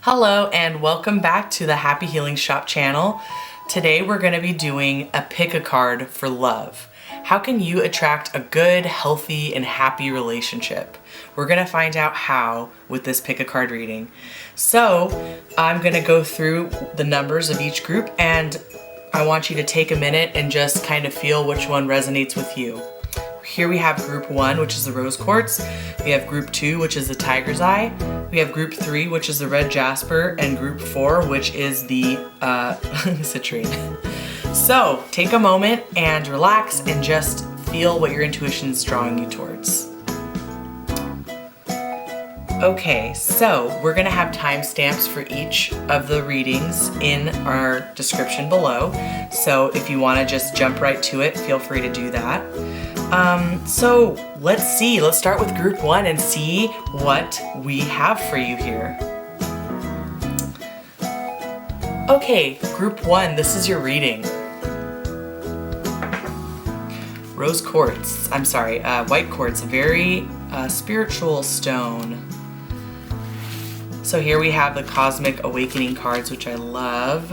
Hello and welcome back to the Happy Healing Shop channel. Today we're going to be doing a pick a card for love. How can you attract a good, healthy, and happy relationship? We're going to find out how with this pick a card reading. So I'm going to go through the numbers of each group and I want you to take a minute and just kind of feel which one resonates with you. Here we have group 1, which is the rose quartz. We have group 2, which is the tiger's eye. We have group 3, which is the red jasper, and group 4, which is the citrine. So take a moment and relax and just feel what your intuition is drawing you towards. Okay, so we're gonna have timestamps for each of the readings in our description below. So if you wanna just jump right to it, feel free to do that. So let's start with group 1 and see what we have for you here. Okay, group 1, this is your reading. White quartz, a very spiritual stone. So here we have the Cosmic Awakening cards, which I love.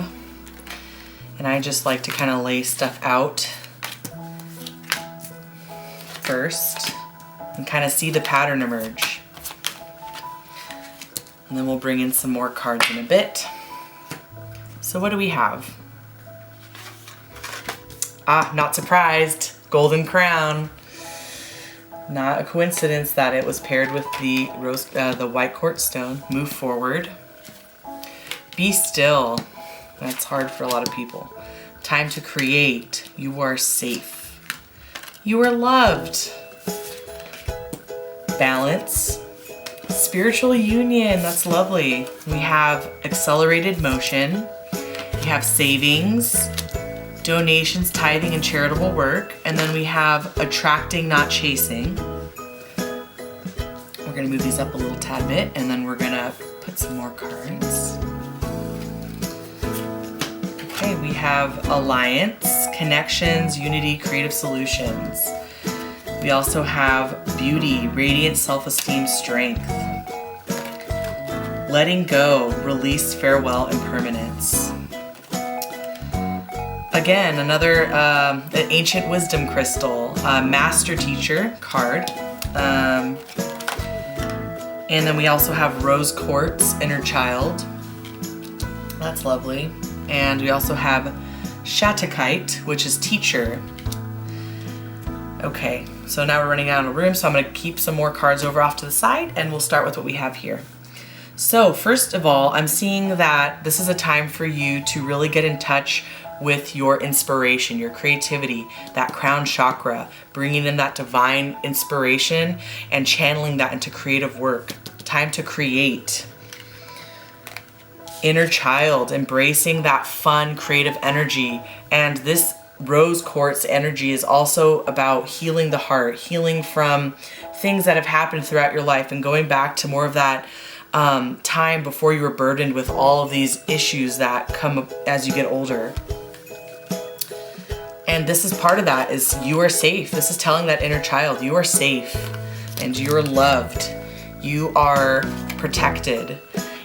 And I just like to kind of lay stuff out first and kind of see the pattern emerge. And then we'll bring in some more cards in a bit. So what do we have? Not surprised. Golden crown. Not a coincidence that it was paired with the white quartz stone. Move forward. Be still. That's hard for a lot of people. Time to create. You are safe. You are loved. Balance. Spiritual union. That's lovely. We have accelerated motion. We have savings. Donations, tithing, and charitable work. And then we have attracting, not chasing. We're gonna move these up a little tad bit and then we're gonna put some more cards. Okay, we have alliance, connections, unity, creative solutions. We also have beauty, radiant self-esteem, strength. Letting go, release, farewell, and permanence. Again, another an ancient wisdom crystal, master teacher card. And then we also have rose quartz, inner child. That's lovely. And we also have shatakite, which is teacher. Okay, so now we're running out of room, so I'm gonna keep some more cards over off to the side and we'll start with what we have here. So first of all, I'm seeing that this is a time for you to really get in touch with your inspiration, your creativity, that crown chakra, bringing in that divine inspiration and channeling that into creative work. Time to create. Inner child, embracing that fun, creative energy. And this rose quartz energy is also about healing the heart, healing from things that have happened throughout your life and going back to more of that time before you were burdened with all of these issues that come up as you get older. And this is part of that, is you are safe. This is telling that inner child, you are safe and you're loved. You are protected.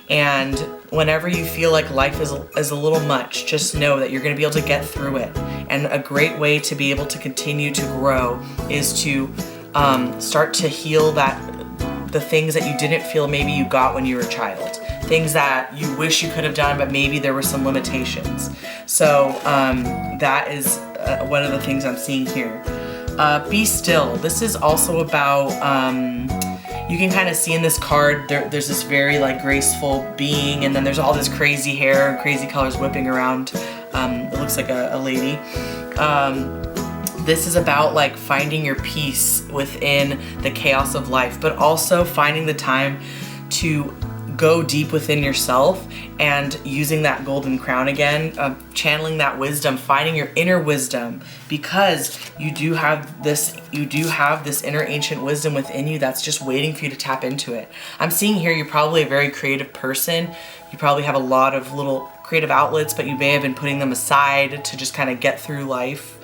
And whenever you feel like life is a little much, just know that you're gonna be able to get through it. And a great way to be able to continue to grow is to start to heal the things that you didn't feel maybe you got when you were a child. Things that you wish you could have done, but maybe there were some limitations. So that is one of the things I'm seeing here. Be still. This is also about, you can kind of see in this card, there's this very like graceful being, and then there's all this crazy hair and crazy colors whipping around. It looks like a lady. This is about like finding your peace within the chaos of life, but also finding the time to go deep within yourself and using that golden crown again, channeling that wisdom, finding your inner wisdom, because you do have this inner ancient wisdom within you that's just waiting for you to tap into it. I'm seeing here you're probably a very creative person. You probably have a lot of little creative outlets, but you may have been putting them aside to just kind of get through life.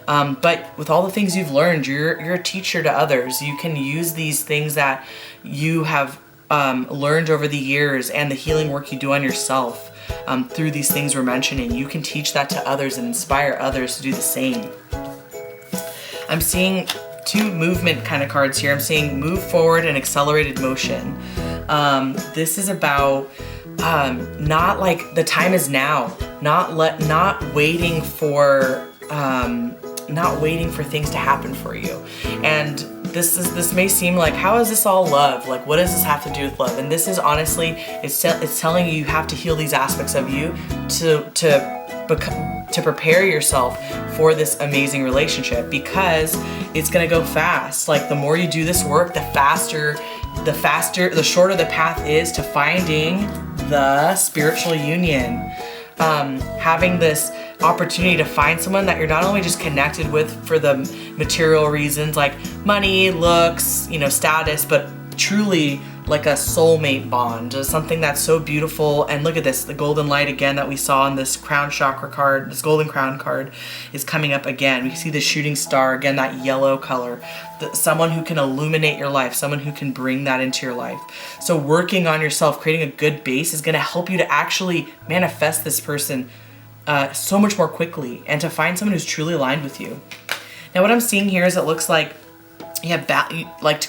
But with all the things you've learned, you're a teacher to others. You can use these things that you have learned over the years and the healing work you do on yourself through these things we're mentioning, you can teach that to others and inspire others to do the same. I'm seeing two movement kind of cards here. I'm seeing move forward and accelerated motion. This is about not like the time is now, not waiting for things to happen for you. And this may seem like, how is this all love? Like, what does this have to do with love? And this is honestly, it's telling you have to heal these aspects of you to prepare yourself for this amazing relationship, because it's gonna go fast. Like, the more you do this work, the shorter the path is to finding the spiritual union. Having this opportunity to find someone that you're not only just connected with for the material reasons like money, looks, status, but truly like a soulmate bond, something that's so beautiful. And look at this, the golden light again that we saw in this crown chakra card, this golden crown card is coming up again. We see the shooting star again, that yellow color, someone who can illuminate your life, someone who can bring that into your life. So working on yourself, creating a good base is going to help you to actually manifest this person so much more quickly, and to find someone who's truly aligned with you. Now what I'm seeing here is it looks like you have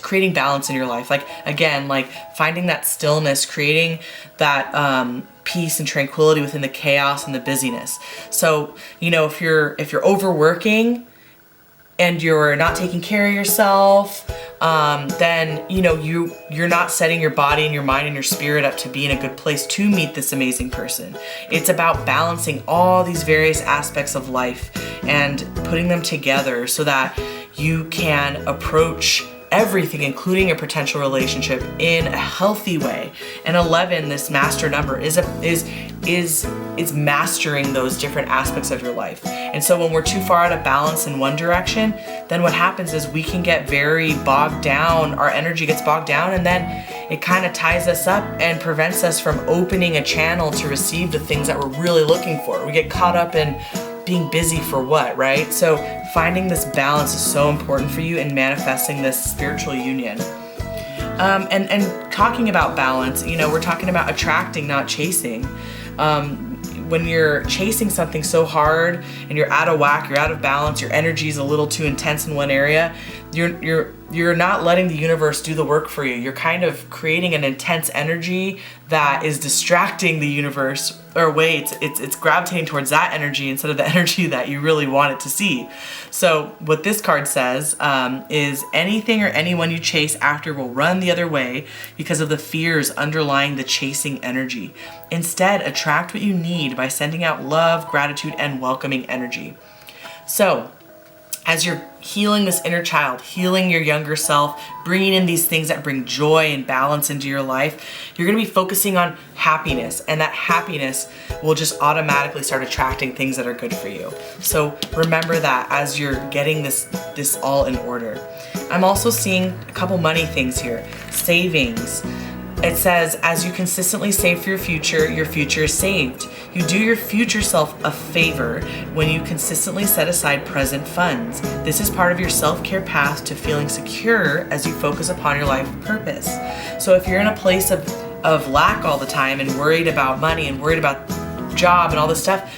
creating balance in your life. Like, again, like finding that stillness, creating that peace and tranquility within the chaos and the busyness. So, if you're overworking and you're not taking care of yourself, then you're not setting your body and your mind and your spirit up to be in a good place to meet this amazing person. It's about balancing all these various aspects of life and putting them together so that you can approach everything, including a potential relationship, in a healthy way. And 11, this master number, is mastering those different aspects of your life. And so when we're too far out of balance in one direction, then what happens is we can get very bogged down, our energy gets bogged down, and then it kind of ties us up and prevents us from opening a channel to receive the things that we're really looking for. We get caught up in being busy for what, right? So finding this balance is so important for you in manifesting this spiritual union. And talking about balance, we're talking about attracting, not chasing. When you're chasing something so hard and you're out of whack, you're out of balance, your energy is a little too intense in one area, you're not letting the universe do the work for you. You're kind of creating an intense energy that is distracting the universe, or it's gravitating towards that energy instead of the energy that you really want it to see. So what this card says is anything or anyone you chase after will run the other way because of the fears underlying the chasing energy. Instead, attract what you need by sending out love, gratitude, and welcoming energy. So as you're healing this inner child, healing your younger self, bringing in these things that bring joy and balance into your life, you're going to be focusing on happiness, and that happiness will just automatically start attracting things that are good for you. So remember that as you're getting this all in order. I'm also seeing a couple money things here. Savings. It says, as you consistently save for your future is saved. You do your future self a favor when you consistently set aside present funds. This is part of your self-care path to feeling secure as you focus upon your life purpose. So if you're in a place of lack all the time and worried about money and worried about job and all this stuff,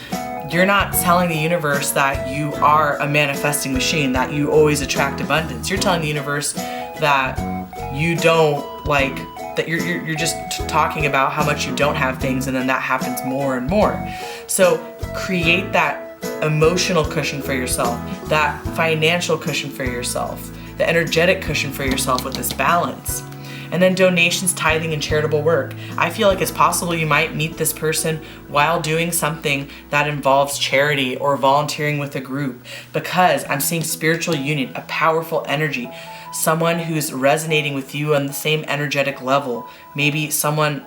you're not telling the universe that you are a manifesting machine, that you always attract abundance. You're telling the universe that you don't that you're just talking about how much you don't have things, and then that happens more and more. So create that emotional cushion for yourself, that financial cushion for yourself, the energetic cushion for yourself with this balance. And then donations, tithing, and charitable work. I feel like it's possible you might meet this person while doing something that involves charity or volunteering with a group, because I'm seeing spiritual union, a powerful energy, someone who's resonating with you on the same energetic level. Maybe someone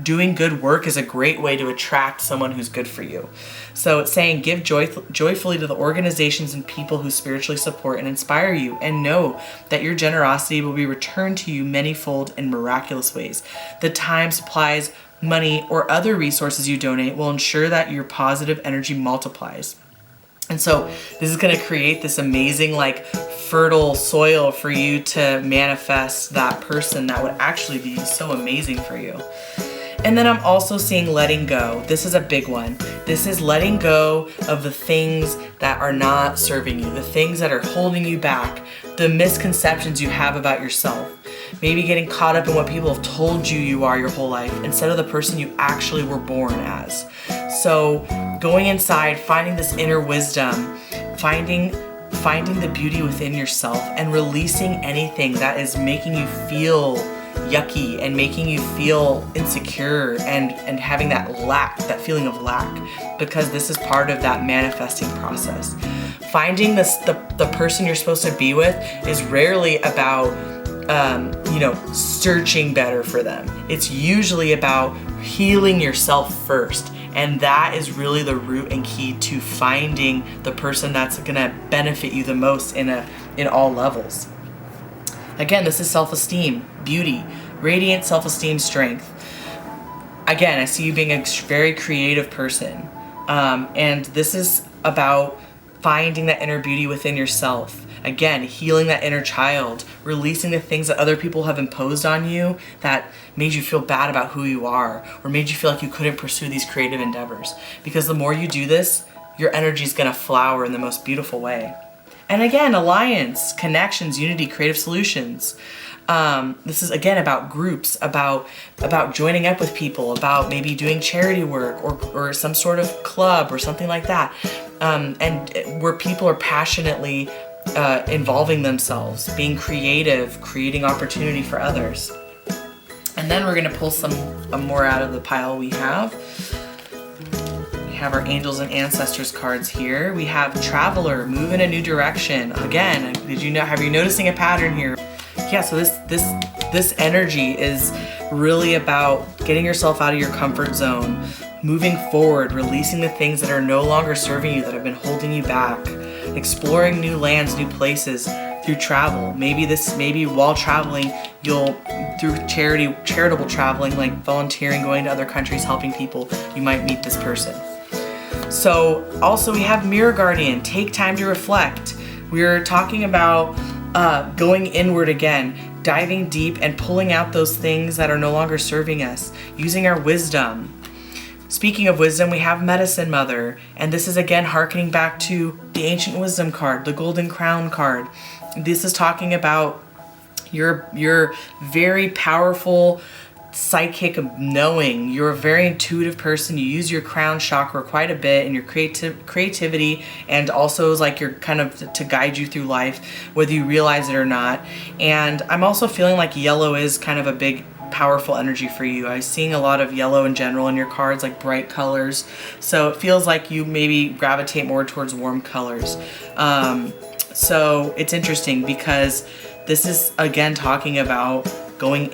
doing good work is a great way to attract someone who's good for you. So it's saying give joyfully to the organizations and people who spiritually support and inspire you, and know that your generosity will be returned to you manyfold in miraculous ways. The time, supplies, money, or other resources you donate will ensure that your positive energy multiplies. And so this is going to create this amazing, like, fertile soil for you to manifest that person that would actually be so amazing for you. And then I'm also seeing letting go. This is a big one. This is letting go of the things that are not serving you, the things that are holding you back, the misconceptions you have about yourself. Maybe getting caught up in what people have told you you are your whole life instead of the person you actually were born as. So going inside, finding this inner wisdom, finding the beauty within yourself, and releasing anything that is making you feel yucky and making you feel insecure and having that lack, that feeling of lack, because this is part of that manifesting process. Finding the person you're supposed to be with is rarely about searching better for them. It's usually about healing yourself first. And that is really the root and key to finding the person that's gonna benefit you the most in all levels. Again, this is self-esteem, beauty, radiant self-esteem, strength. Again, I see you being a very creative person. And this is about finding that inner beauty within yourself. Again, healing that inner child, releasing the things that other people have imposed on you that made you feel bad about who you are, or made you feel like you couldn't pursue these creative endeavors. Because the more you do this, your energy is gonna flower in the most beautiful way. And again, alliance, connections, unity, creative solutions. This is again about groups, about joining up with people, about maybe doing charity work or some sort of club or something like that. And where people are passionately involving themselves, being creative, creating opportunity for others. And then we're gonna pull some more out of the pile we have. We have our angels and ancestors cards here. We have traveler, move in a new direction. Again, have you noticing a pattern here? Yeah, so this energy is really about getting yourself out of your comfort zone, moving forward, releasing the things that are no longer serving you, that have been holding you back, exploring new lands, new places through travel. Maybe while traveling, you'll, through charitable traveling, like volunteering, going to other countries, helping people, you might meet this person. So also we have Mirror Guardian, take time to reflect. We're talking about going inward again, diving deep and pulling out those things that are no longer serving us, using our wisdom. Speaking of wisdom, we have Medicine Mother, and this is again harkening back to the Ancient Wisdom card, the Golden Crown card. This is talking about your very powerful psychic knowing. You're a very intuitive person. You use your crown chakra quite a bit in your creativity, and also is like you're kind of to guide you through life, whether you realize it or not. And I'm also feeling like yellow is kind of a big powerful energy for you. I'm seeing a lot of yellow in general in your cards, like bright colors. So it feels like you maybe gravitate more towards warm colors. So it's interesting because this is again talking about going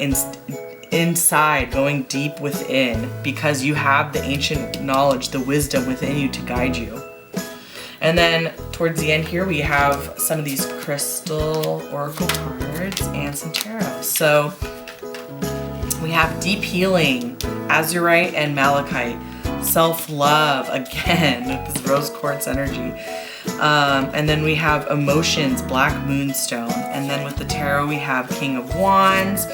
inside, going deep within, because you have the ancient knowledge, the wisdom within you to guide you. And then towards the end here, we have some of these crystal oracle cards and some tarot. So we have deep healing, azurite and malachite, self-love, again, with this rose quartz energy. And then we have emotions, black moonstone. And then with the tarot, we have King of Wands.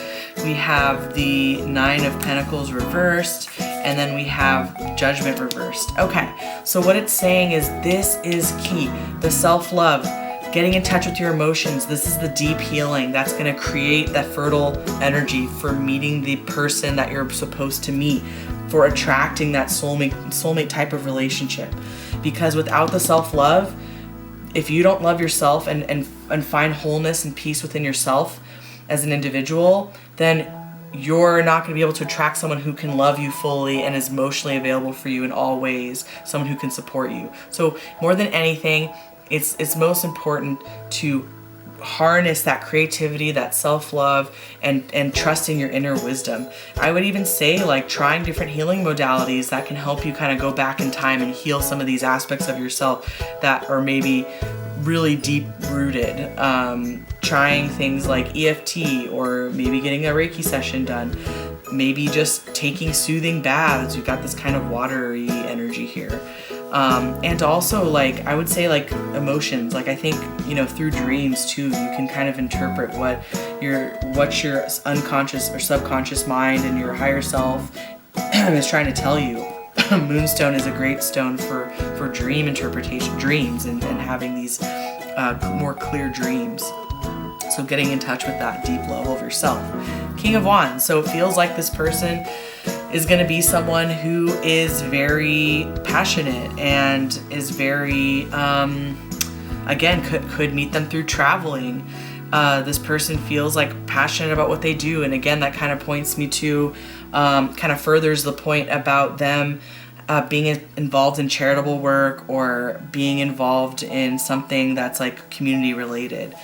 We have the Nine of Pentacles reversed, and then we have Judgment reversed. Okay, so what it's saying is this is key. The self-love, getting in touch with your emotions. This is the deep healing that's going to create that fertile energy for meeting the person that you're supposed to meet, for attracting that soulmate type of relationship. Because without the self-love, if you don't love yourself and find wholeness and peace within yourself as an individual, then you're not going to be able to attract someone who can love you fully and is emotionally available for you in all ways, someone who can support you. So more than anything, it's most important to harness that creativity, that self-love, and trust in your inner wisdom. I would even say like trying different healing modalities that can help you kind of go back in time and heal some of these aspects of yourself that are maybe really deep rooted. Trying things like EFT, or maybe getting a Reiki session done. maybe just taking soothing baths. You've got this kind of watery energy here. And also, like, I would say, like, emotions. Like, I think, you know, through dreams too, you can kind of interpret what your unconscious or subconscious mind and your higher self is trying to tell you. Moonstone is a great stone for dream interpretation, dreams, and having these more clear dreams. So getting in touch with that deep level of yourself. King of Wands. So it feels like this person is going to be someone who is very passionate and is very, again, could meet them through traveling. This person feels like passionate about what they do. And again, that kind of points me to, kind of furthers the point about them being involved in charitable work or being involved in something that's like community related.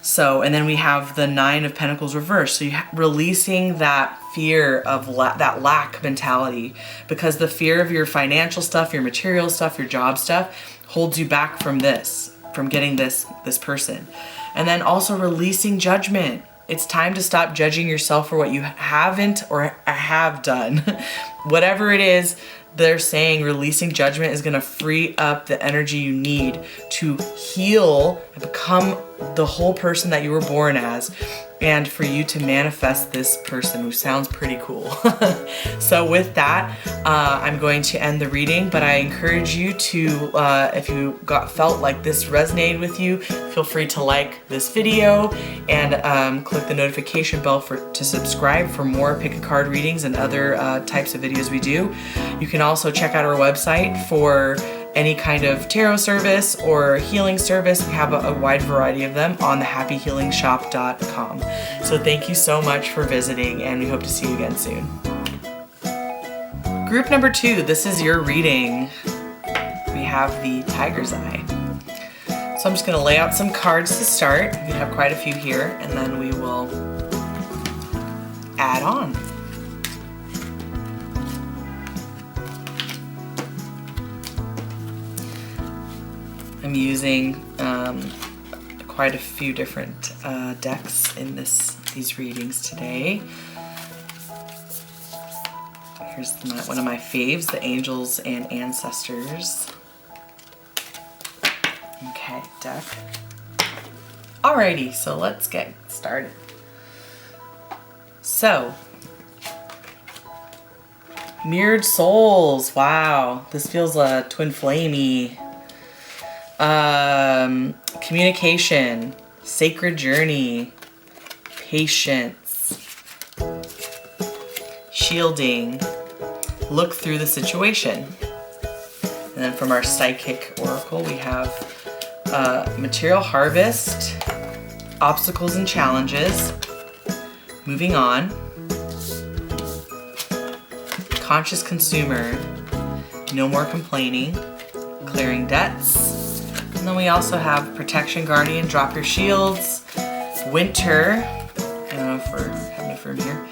So, and then we have the Nine of Pentacles reversed. So releasing that fear of that lack mentality, because the fear of your financial stuff, your material stuff, your job stuff holds you back from getting this person. And then also releasing judgment. It's time to stop judging yourself for what you haven't or have done. Whatever it is, they're saying releasing judgment is going to free up the energy you need to heal and become the whole person that you were born as, and for you to manifest this person, who sounds pretty cool. So with that, I'm going to end the reading, but I encourage you to, if you felt like this resonated with you, feel free to like this video and click the notification bell to subscribe for more pick a card readings and other types of videos we do. You can also check out our website for any kind of tarot service or healing service. We have a wide variety of them on thehappyhealingshop.com. So thank you so much for visiting, and we hope to see you again soon. Group number 2, this is your reading. We have the Tiger's Eye. So I'm just going to lay out some cards to start. We have quite a few here, and then we will add on. I'm using quite a few different decks in these readings today. Here's one of my faves, the Angels and Ancestors. Okay, deck. Alrighty, so let's get started. So, Mirrored Souls. Wow, this feels twin flamey. Communication, sacred journey, patience, shielding, look through the situation. And then from our psychic oracle, we have material harvest, obstacles and challenges, moving on, conscious consumer, no more complaining, clearing debts. And then we also have Protection Guardian, drop your shields, Winter, I don't know if we're having it from here,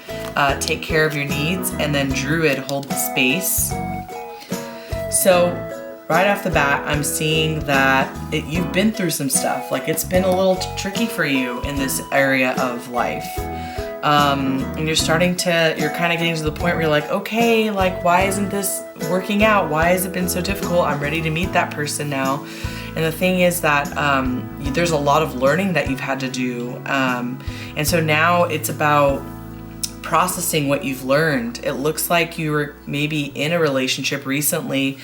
take care of your needs, and then Druid, hold the space. So right off the bat, I'm seeing that you've been through some stuff. Like, it's been a little tricky for you in this area of life. And you're kind of getting to the point where you're like, okay, like, why isn't this working out? Why has it been so difficult? I'm ready to meet that person now. And the thing is that there's a lot of learning that you've had to do. And so now it's about processing what you've learned. It looks like you were maybe in a relationship recently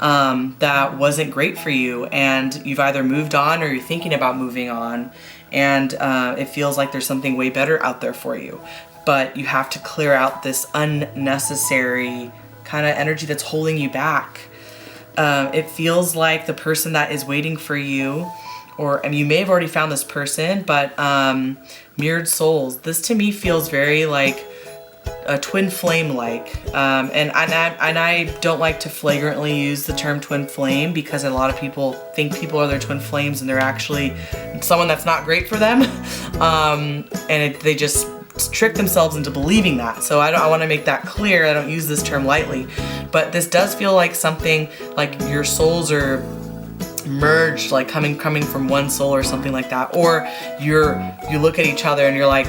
that wasn't great for you, and you've either moved on or you're thinking about moving on, and it feels like there's something way better out there for you. But you have to clear out this unnecessary kind of energy that's holding you back. It feels like the person that is waiting for you, or you may have already found this person, but Mirrored Souls, this to me feels very like a twin flame like. And I don't like to flagrantly use the term twin flame, because a lot of people think people are their twin flames and they're actually someone that's not great for them. They just trick themselves into believing that. So I want to make that clear. I don't use this term lightly, but this does feel like something like your souls are merged, like coming from one soul or something like that. Or you look at each other and you're like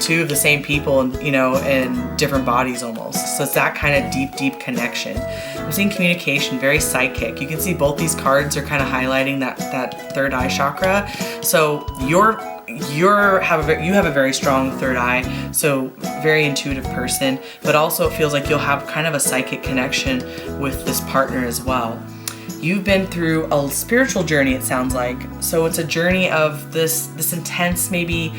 two of the same people, in different bodies almost. So it's that kind of deep connection. I'm seeing communication, very psychic. You can see both these cards are kind of highlighting that third eye chakra. So you have a very strong third eye, so very intuitive person, but also it feels like you'll have kind of a psychic connection with this partner as well. You've been through a spiritual journey, it sounds like. So it's a journey of this intense, maybe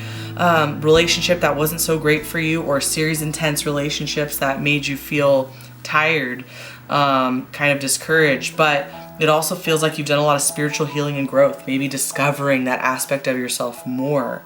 relationship that wasn't so great for you, or a series of intense relationships that made you feel tired, kind of discouraged. But it also feels like you've done a lot of spiritual healing and growth, maybe discovering that aspect of yourself more.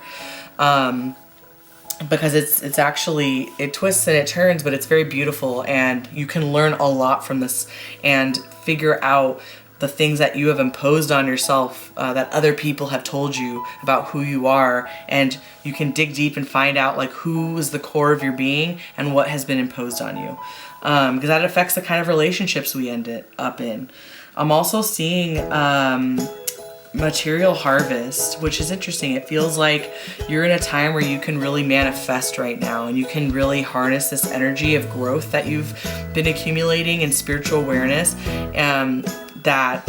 Because it's actually, it twists and it turns, but it's very beautiful, and you can learn a lot from this and figure out the things that you have imposed on yourself, that other people have told you about who you are, and you can dig deep and find out like who is the core of your being and what has been imposed on you, because that affects the kind of relationships we end up in. I'm also seeing material harvest, which is interesting. It feels like you're in a time where you can really manifest right now, and you can really harness this energy of growth that you've been accumulating in spiritual awareness, that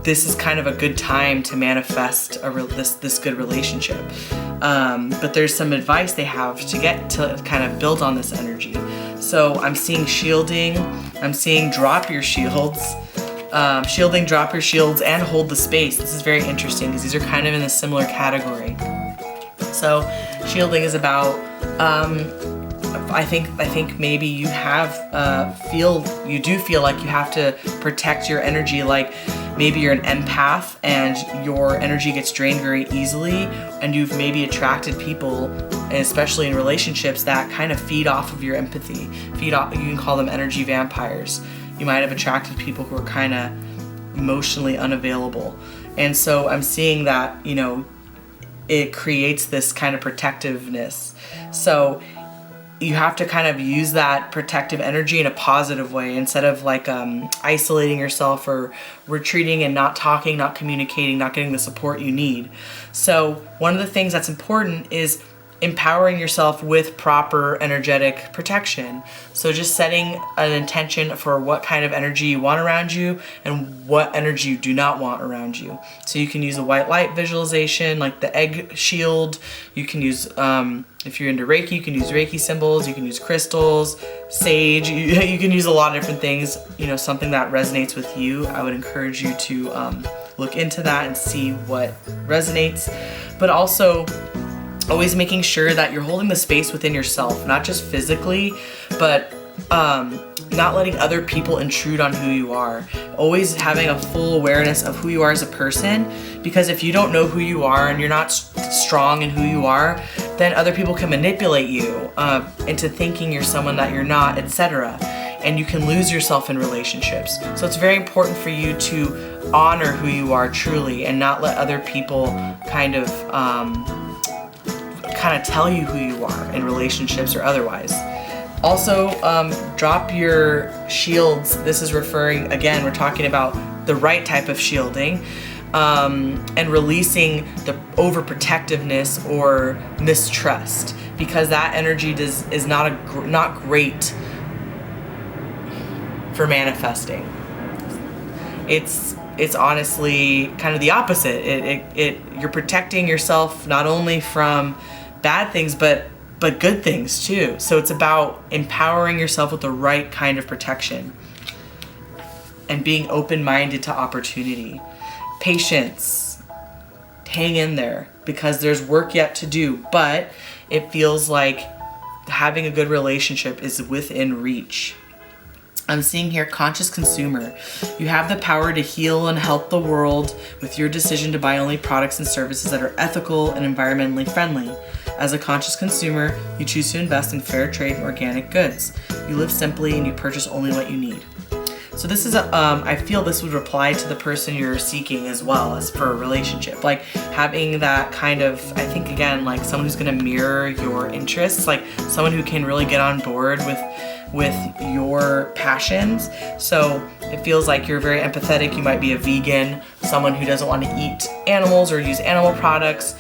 this is kind of a good time to manifest this good relationship. But there's some advice they have to get to kind of build on this energy. So I'm seeing shielding, I'm seeing drop your shields, shielding, drop your shields, and hold the space. This is very interesting because these are kind of in a similar category. So shielding is about, I think maybe you you do feel like you have to protect your energy, like maybe you're an empath and your energy gets drained very easily, and you've maybe attracted people, especially in relationships, that kind of feed off of your empathy. You can call them energy vampires. You might have attracted people who are kind of emotionally unavailable. And so I'm seeing that, it creates this kind of protectiveness. So you have to kind of use that protective energy in a positive way, instead of like isolating yourself or retreating and not talking, not communicating, not getting the support you need. So one of the things that's important is empowering yourself with proper energetic protection. So just setting an intention for what kind of energy you want around you and what energy you do not want around you. So you can use a white light visualization, like the egg shield. You can use, if you're into Reiki, you can use Reiki symbols, you can use crystals, sage, you can use a lot of different things, something that resonates with you. I would encourage you to look into that and see what resonates. But also, always making sure that you're holding the space within yourself, not just physically, but not letting other people intrude on who you are. Always having a full awareness of who you are as a person, because if you don't know who you are and you're not strong in who you are, then other people can manipulate you into thinking you're someone that you're not, etc. And you can lose yourself in relationships. So it's very important for you to honor who you are truly and not let other people kind of tell you who you are in relationships or otherwise. Also, drop your shields. This is referring, again, we're talking about the right type of shielding, and releasing the overprotectiveness or mistrust, because that energy is not great for manifesting. It's honestly kind of the opposite. You're protecting yourself not only from bad things, but good things too. So it's about empowering yourself with the right kind of protection and being open-minded to opportunity. Patience. Hang in there, because there's work yet to do, but it feels like having a good relationship is within reach. I'm seeing here conscious consumer. You have the power to heal and help the world with your decision to buy only products and services that are ethical and environmentally friendly. As a conscious consumer, you choose to invest in fair trade and organic goods. You live simply and you purchase only what you need. So this is I feel this would apply to the person you're seeking as well as for a relationship. Like having that kind of, I think again, like someone who's gonna mirror your interests, like someone who can really get on board with your passions. So it feels like you're very empathetic. You might be a vegan, someone who doesn't want to eat animals or use animal products.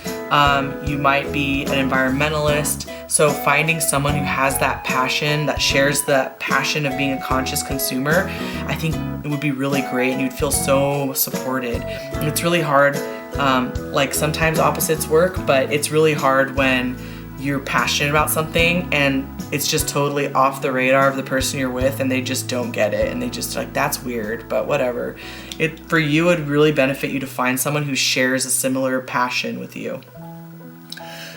You might be an environmentalist, So finding someone who has that passion, that shares the passion of being a conscious consumer, I think it would be really great, and you'd feel so supported. And it's really hard, like sometimes opposites work, but it's really hard when you're passionate about something and it's just totally off the radar of the person you're with, and they just don't get it, and they just like, that's weird, but whatever. For you, it would really benefit you to find someone who shares a similar passion with you.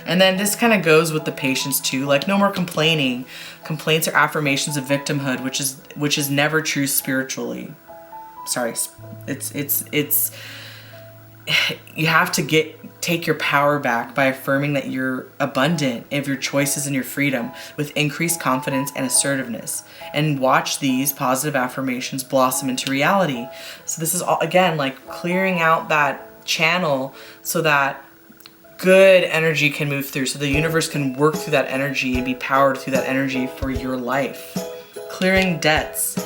And then this kind of goes with the patience too, like no more complaining. Complaints are affirmations of victimhood, which is never true spiritually. Sorry, it's you have to take your power back by affirming that you're abundant of your choices and your freedom with increased confidence and assertiveness, and watch these positive affirmations blossom into reality. So this is all, again, like clearing out that channel so that good energy can move through, so the universe can work through that energy and be powered through that energy for your life. Clearing debts.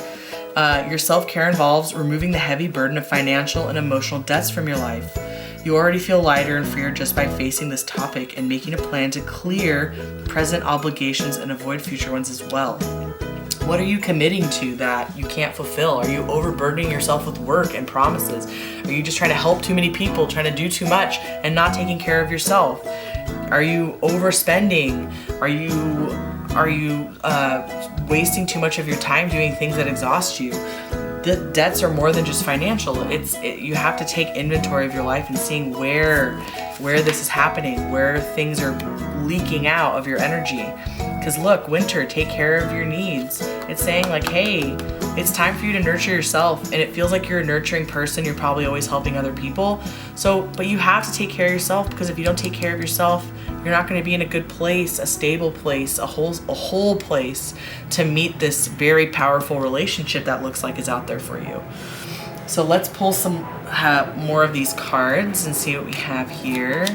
Your self-care involves removing the heavy burden of financial and emotional debts from your life. You already feel lighter and freer just by facing this topic and making a plan to clear present obligations and avoid future ones as well. What are you committing to that you can't fulfill? Are you overburdening yourself with work and promises? Are you just trying to help too many people, trying to do too much and not taking care of yourself? Are you overspending? Are you wasting too much of your time doing things that exhaust you? The debts are more than just financial. You have to take inventory of your life and seeing where this is happening, where things are leaking out of your energy. Because look, winter, take care of your needs. It's saying like, hey, it's time for you to nurture yourself. And it feels like you're a nurturing person. You're probably always helping other people. But you have to take care of yourself, because if you don't take care of yourself, you're not going to be in a good place, a stable place, a whole place to meet this very powerful relationship that looks like is out there for you. So let's pull some more of these cards and see what we have here.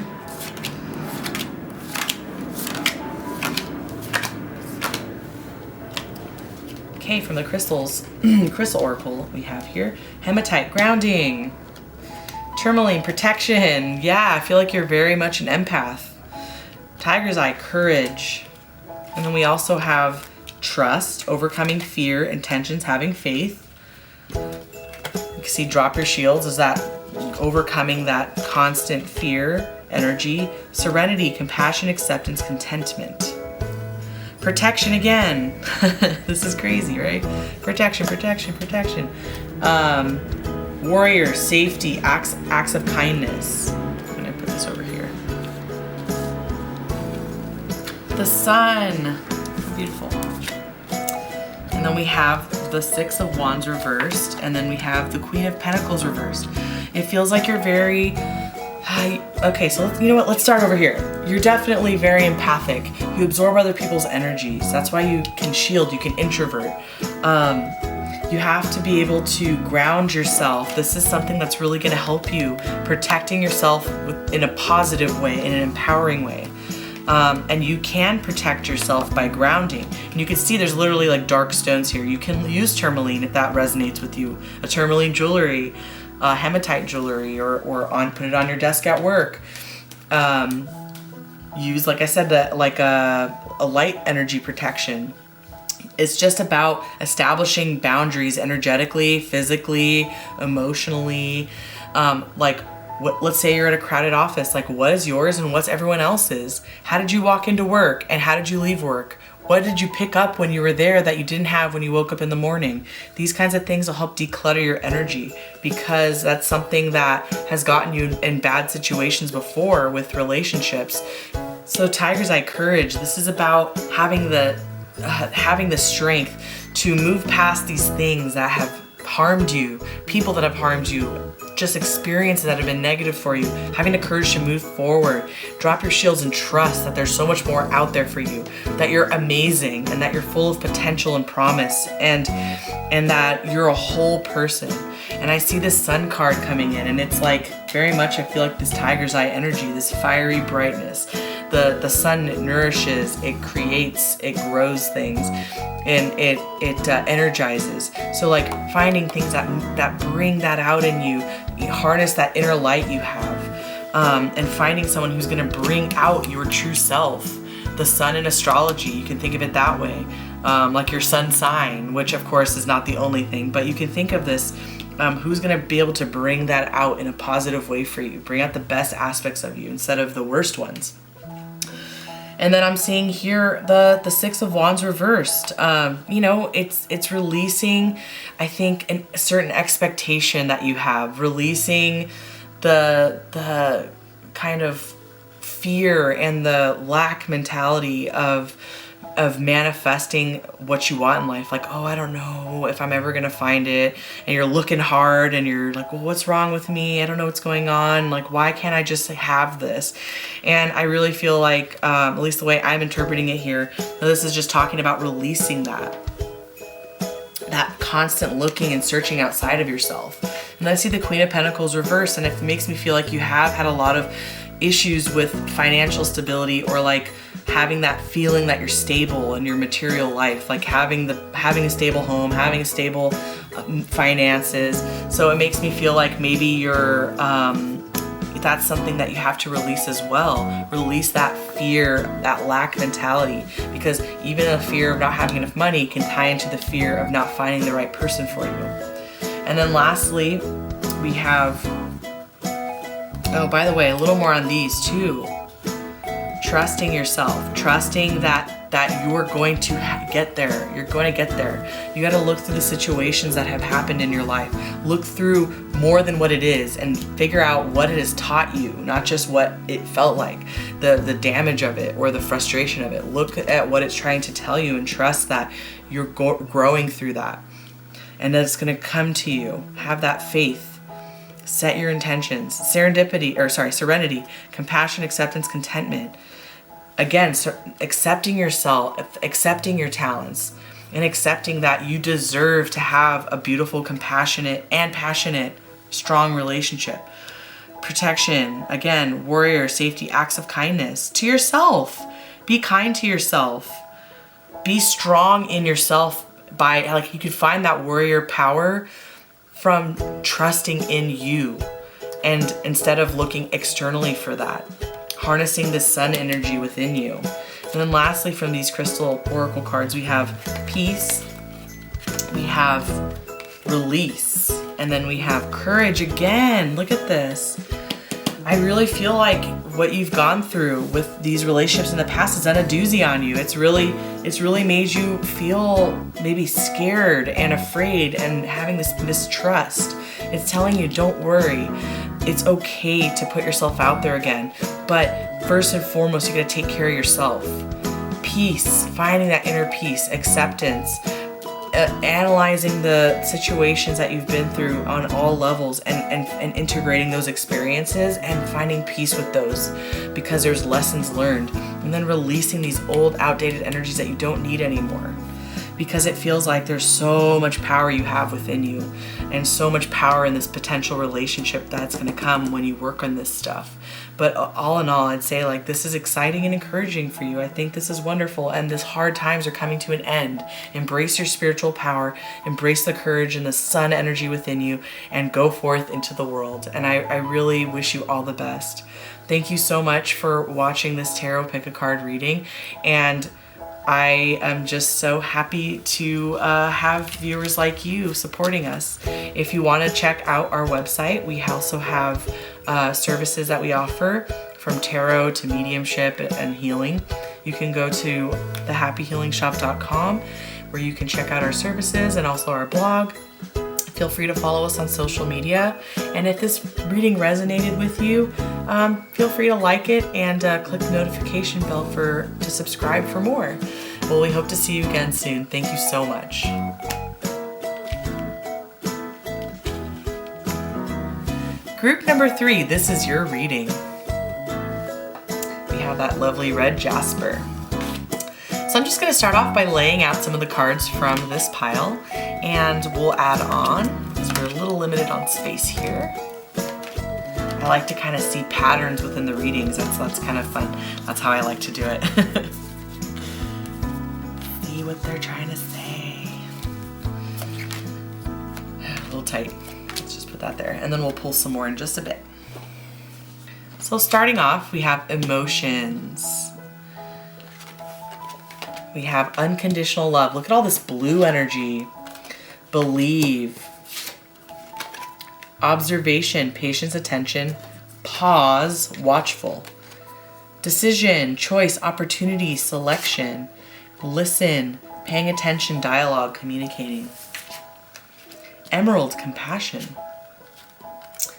Okay, from the crystals, crystal oracle we have here, hematite, grounding, tourmaline, protection. Yeah, I feel like you're very much an empath. Tiger's eye, courage. And then we also have trust, overcoming fear, intentions, having faith. You can see drop your shields, is that overcoming that constant fear energy. Serenity, compassion, acceptance, contentment. Protection again. This is crazy, right? Protection, protection, protection. Warrior, safety, acts of kindness. I'm gonna put this over here. The sun. Beautiful. And then we have the Six of Wands reversed, and then we have the Queen of Pentacles reversed. It feels like you're very... Okay, so you know what? Let's start over here. You're definitely very empathic. You absorb other people's energies. That's why you can shield, you can introvert. You have to be able to ground yourself. This is something that's really going to help you protecting yourself in a positive way, in an empowering way. And you can protect yourself by grounding. And you can see there's literally like dark stones here. You can use tourmaline if that resonates with you. A tourmaline jewelry, hematite jewelry, or put it on your desk at work. Use, like I said, a light energy protection. It's just about establishing boundaries energetically, physically, emotionally. Let's say you're at a crowded office, like what is yours and what's everyone else's? How did you walk into work and how did you leave work? What did you pick up when you were there that you didn't have when you woke up in the morning? These kinds of things will help declutter your energy, because that's something that has gotten you in bad situations before with relationships. So Tiger's Eye, courage. This is about having the strength to move past these things that have harmed you, people that have harmed you, just experiences that have been negative for you, having the courage to move forward, drop your shields and trust that there's so much more out there for you, that you're amazing and that you're full of potential and promise, and that you're a whole person. And I see this sun card coming in, and it's like very much, I feel like this Tiger's Eye energy, this fiery brightness. The sun nourishes, it creates, it grows things, and it energizes. So like finding things that bring that out in you, harness that inner light you have, and finding someone who's gonna bring out your true self. the sun in astrology. You can think of it that way. Like your sun sign, which of course is not the only thing, but you can think of this, who's going to be able to bring that out in a positive way for you, bring out the best aspects of you instead of the worst ones. And then I'm seeing here the Six of Wands reversed. You know, it's releasing, I think, a certain expectation that you have, releasing the kind of fear and the lack mentality of manifesting what you want in life. Like, oh, I don't know if I'm ever gonna find it. And you're looking hard and you're like, well, what's wrong with me? I don't know what's going on. Like, why can't I just have this? And I really feel like, at least the way I'm interpreting it here, this is just talking about releasing that constant looking and searching outside of yourself. And I see the Queen of Pentacles reversed, and it makes me feel like you have had a lot of issues with financial stability, or like having that feeling that you're stable in your material life, like having a stable home, having a stable finances. So it makes me feel like maybe you're that's something that you have to release as well. Release that fear, that lack mentality, because even the fear of not having enough money can tie into the fear of not finding the right person for you. And then lastly, we have, oh, by the way, a little more on these too. Trusting yourself, trusting that you're going to get there. You're going to get there. You got to look through the situations that have happened in your life. Look through more than what it is and figure out what it has taught you, not just what it felt like, the damage of it or the frustration of it. Look at what it's trying to tell you and trust that you're growing through that. And that it's going to come to you. Have that faith. Set your intentions. Serenity, compassion, acceptance, contentment. Again, accepting yourself, accepting your talents, and accepting that you deserve to have a beautiful, compassionate, and passionate, strong relationship. Protection, again, warrior, safety, acts of kindness to yourself. Be kind to yourself. Be strong in yourself by, like, you could find that warrior power from trusting in you, and instead of looking externally for that, harnessing the sun energy within you. And then lastly, from these crystal oracle cards, we have peace, we have release, and then we have courage again. Look at this. I really feel like what you've gone through with these relationships in the past has done a doozy on you. It's really made you feel maybe scared and afraid and having this mistrust. It's telling you, don't worry. It's okay to put yourself out there again. But first and foremost, you gotta take care of yourself. Peace, finding that inner peace, acceptance, analyzing the situations that you've been through on all levels and integrating those experiences and finding peace with those because there's lessons learned. And then releasing these old, outdated energies that you don't need anymore, because it feels like there's so much power you have within you and so much power in this potential relationship that's going to come when you work on this stuff. But all in all, I'd say, like, this is exciting and encouraging for you. I think this is wonderful, and these hard times are coming to an end. Embrace your spiritual power, embrace the courage and the sun energy within you, and go forth into the world. And I really wish you all the best. Thank you so much for watching this tarot pick a card reading, and I am just so happy to have viewers like you supporting us. If you want to check out our website, we also have services that we offer, from tarot to mediumship and healing. You can go to thehappyhealingshop.com, where you can check out our services and also our blog. Feel free to follow us on social media. And if this reading resonated with you, feel free to like it and click the notification bell to subscribe for more. Well, we hope to see you again soon. Thank you so much. Group number 3, this is your reading. We have that lovely red Jasper. So I'm just going to start off by laying out some of the cards from this pile, and we'll add on, because we're a little limited on space here. I like to kind of see patterns within the readings, that's kind of fun. That's how I like to do it. See what they're trying to say. A little tight. Let's just put that there, and then we'll pull some more in just a bit. So starting off, we have emotions. We have unconditional love. Look at all this blue energy. Believe. Observation, patience, attention, pause, watchful. Decision, choice, opportunity, selection, listen, paying attention, dialogue, communicating. Emerald, compassion.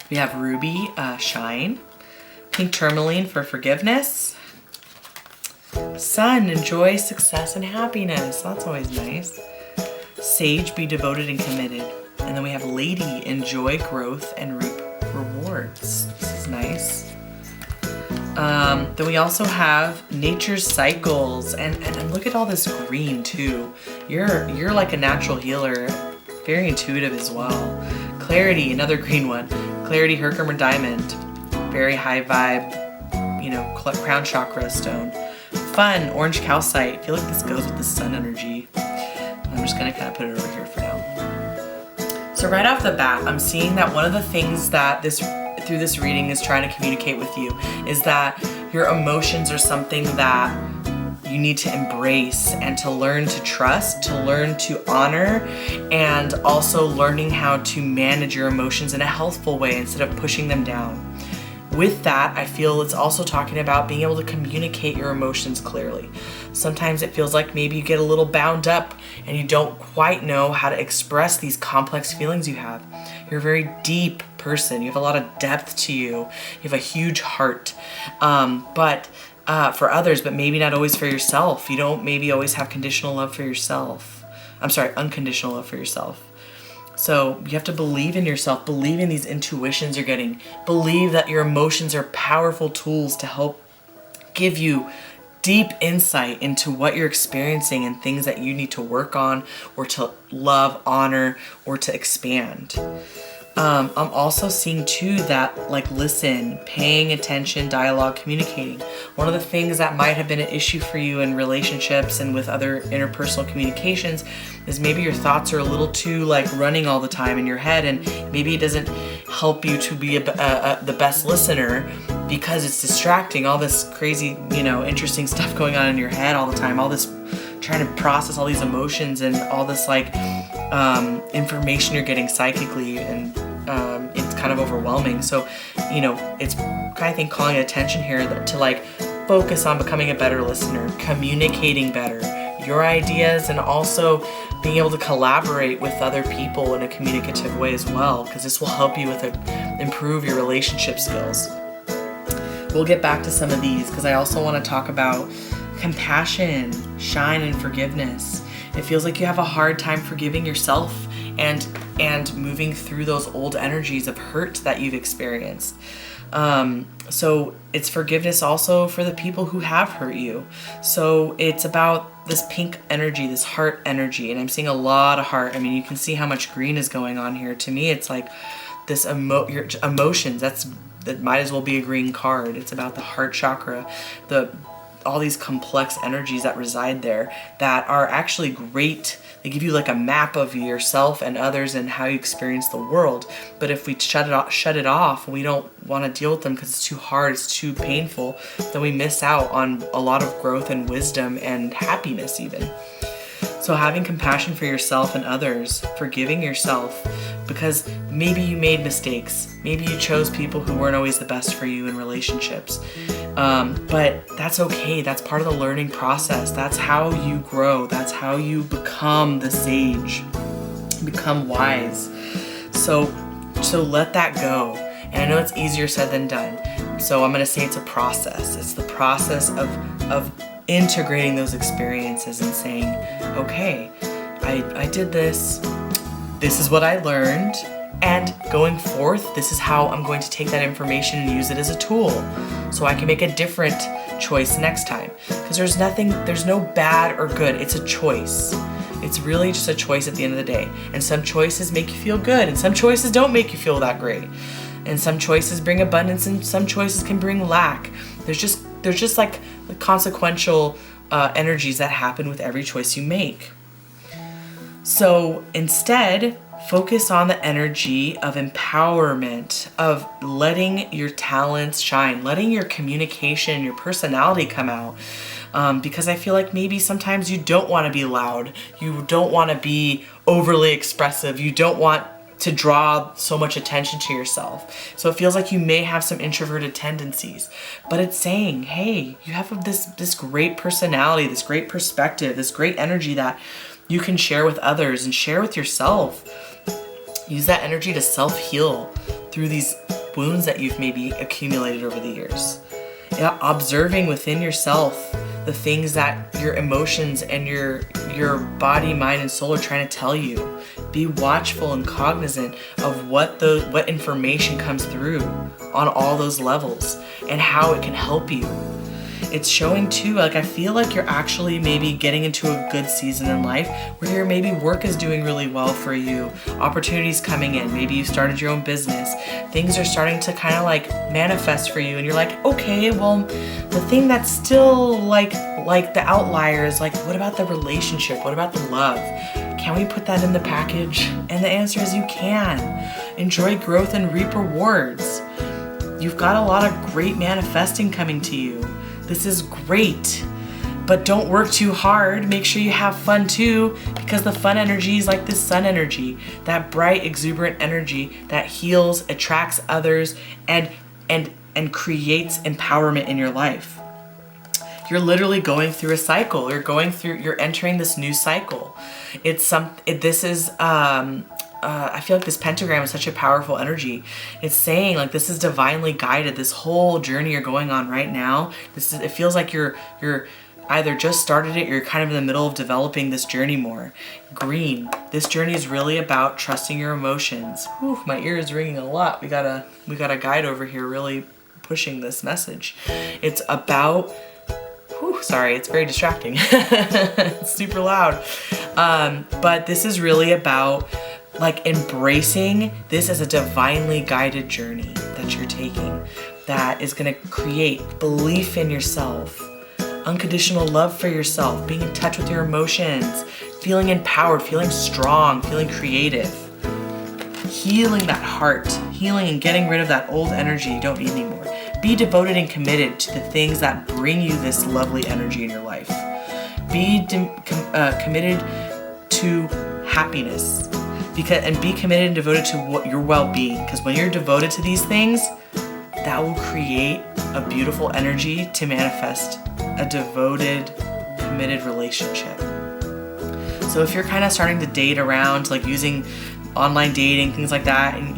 We have ruby, shine. Pink tourmaline for forgiveness. Sun, enjoy success and happiness. That's always nice. Sage, be devoted and committed. And then we have lady, enjoy growth and reap rewards. This is nice. Then we also have nature's cycles, and look at all this green too. You're like a natural healer, very intuitive as well. Clarity, another green one. Clarity, Herkimer diamond, very high vibe, you know, crown chakra stone. Fun, orange calcite. I feel like this goes with the sun energy. I'm just gonna kind of put it over here for now. So right off the bat, I'm seeing that one of the things that through this reading is trying to communicate with you is that your emotions are something that you need to embrace and to learn to trust, to learn to honor, and also learning how to manage your emotions in a healthful way instead of pushing them down. With that, I feel it's also talking about being able to communicate your emotions clearly. Sometimes it feels like maybe you get a little bound up and you don't quite know how to express these complex feelings you have. You're a very deep person. You have a lot of depth to you. You have a huge heart. For others, but maybe not always for yourself. You don't maybe always have conditional love for yourself. Unconditional love for yourself. So you have to believe in yourself, believe in these intuitions you're getting, believe that your emotions are powerful tools to help give you deep insight into what you're experiencing and things that you need to work on or to love, honor, or to expand. I'm also seeing too that like listen, paying attention, dialogue, communicating. One of the things that might have been an issue for you in relationships and with other interpersonal communications is maybe your thoughts are a little too like running all the time in your head, and maybe it doesn't help you to be the best listener because it's distracting. All this crazy, interesting stuff going on in your head all the time, all this trying to process all these emotions and all this like information you're getting psychically, and it's kind of overwhelming. So, it's kind of thing calling attention here to like focus on becoming a better listener, communicating better your ideas, and also being able to collaborate with other people in a communicative way as well, because this will help you improve your relationship skills. We'll get back to some of these because I also want to talk about compassion, shine, and forgiveness. It feels like you have a hard time forgiving yourself and moving through those old energies of hurt that you've experienced. So it's forgiveness also for the people who have hurt you. So it's about this pink energy, this heart energy, and I'm seeing a lot of heart. I mean, you can see how much green is going on here. To me, it's like this your emotions. That might as well be a green card. It's about the heart chakra, all these complex energies that reside there that are actually great. They give you like a map of yourself and others and how you experience the world. But if we shut it off, we don't want to deal with them because it's too hard, it's too painful, then we miss out on a lot of growth and wisdom and happiness even. So having compassion for yourself and others, forgiving yourself, because maybe you made mistakes. Maybe you chose people who weren't always the best for you in relationships. But that's okay. That's part of the learning process. That's how you grow. That's how you become the sage, become wise. So let that go. And I know it's easier said than done. So I'm going to say it's a process. It's the process of integrating those experiences and saying, okay, I did this. This is what I learned. And going forth, this is how I'm going to take that information and use it as a tool so I can make a different choice next time. Because there's no bad or good. It's a choice. It's really just a choice at the end of the day. And some choices make you feel good, and some choices don't make you feel that great. And some choices bring abundance, and some choices can bring lack. There's just like the consequential energies that happen with every choice you make. So instead, focus on the energy of empowerment, of letting your talents shine, letting your communication, your personality come out. because I feel like maybe sometimes you don't want to be loud, you don't want to be overly expressive, you don't want to draw so much attention to yourself. So it feels like you may have some introverted tendencies, but it's saying, hey, you have this great personality, this great perspective, this great energy that you can share with others and share with yourself. Use that energy to self-heal through these wounds that you've maybe accumulated over the years. Yeah, observing within yourself the things that your emotions and your body, mind, and soul are trying to tell you. Be watchful and cognizant of what information comes through on all those levels and how it can help you. It's showing too, like I feel like you're actually maybe getting into a good season in life where your maybe work is doing really well for you, opportunities coming in, maybe you started your own business, things are starting to kind of like manifest for you, and you're like, okay, well, the thing that's still like the outlier is like, what about the relationship? What about the love? Can we put that in the package? And the answer is you can. Enjoy growth and reap rewards. You've got a lot of great manifesting coming to you. This is great, but don't work too hard. Make sure you have fun too, because the fun energy is like this sun energy, that bright, exuberant energy that heals, attracts others, and creates empowerment in your life. You're literally going through a cycle. You're entering this new cycle. I feel like this pentagram is such a powerful energy. It's saying like this is divinely guided. This whole journey you're going on right now, it feels like you're either just started it or you're kind of in the middle of developing this journey more. Green, this journey is really about trusting your emotions. Whew, my ear is ringing a lot. We got a guide over here really pushing this message. It's about, sorry, it's very distracting. It's super loud. But this is really about like embracing this as a divinely guided journey that you're taking that is going to create belief in yourself, unconditional love for yourself, being in touch with your emotions, feeling empowered, feeling strong, feeling creative, healing that heart, healing and getting rid of that old energy you don't need anymore. Be devoted and committed to the things that bring you this lovely energy in your life. Be committed to happiness. And be committed and devoted to your well-being, because when you're devoted to these things, that will create a beautiful energy to manifest a devoted, committed relationship. So if you're kind of starting to date around, like using online dating, things like that, and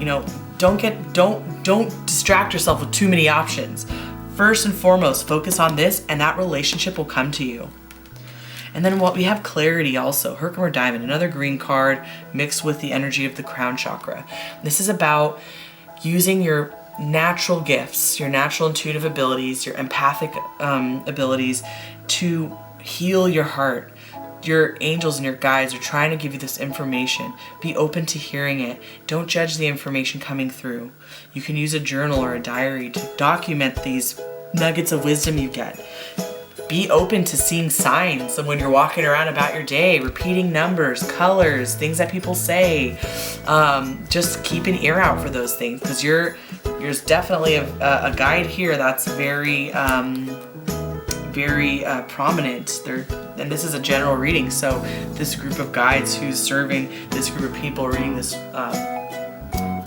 don't distract yourself with too many options. First and foremost, focus on this, and that relationship will come to you. And then we have clarity also, Herkimer Diamond, another green card mixed with the energy of the crown chakra. This is about using your natural gifts, your natural intuitive abilities, your empathic abilities to heal your heart. Your angels and your guides are trying to give you this information. Be open to hearing it. Don't judge the information coming through. You can use a journal or a diary to document these nuggets of wisdom you get. Be open to seeing signs when you're walking around about your day, repeating numbers, colors, things that people say. Just keep an ear out for those things, because there's definitely a guide here that's very prominent. And this is a general reading, so this group of guides who's serving this group of people reading this,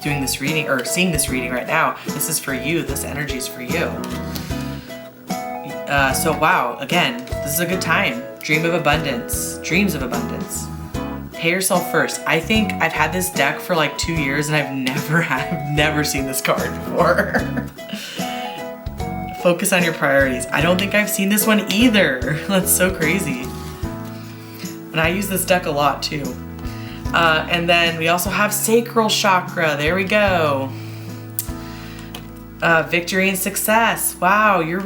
doing this reading or seeing this reading right now, this is for you. This energy is for you. So wow, again, this is a good time. Dreams of abundance. Pay yourself first. I think I've had this deck for like 2 years and I've never seen this card before. Focus on your priorities. I don't think I've seen this one either. That's so crazy. And I use this deck a lot too. And then we also have sacral chakra. There we go. Victory and success. Wow, you're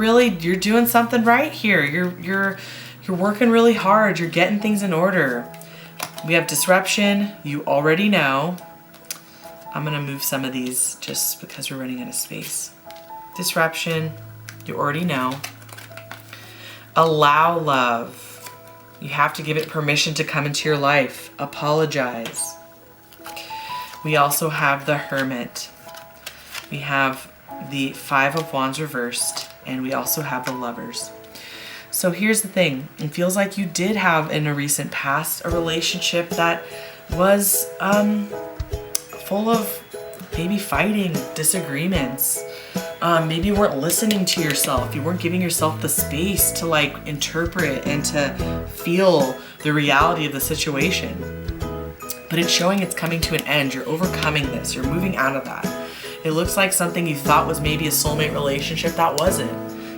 doing something right here. You're working really hard. You're getting things in order. We have disruption. You already know. I'm gonna move some of these just because we're running out of space. Disruption. You already know. Allow love. You have to give it permission to come into your life. Apologize. We also have the Hermit. We have the Five of Wands reversed, and we also have the Lovers. So here's the thing. It feels like you did have in a recent past a relationship that was full of maybe fighting, disagreements. Maybe you weren't listening to yourself. You weren't giving yourself the space to like interpret and to feel the reality of the situation. But it's showing it's coming to an end. You're overcoming this. You're moving out of that. It looks like something you thought was maybe a soulmate relationship that wasn't.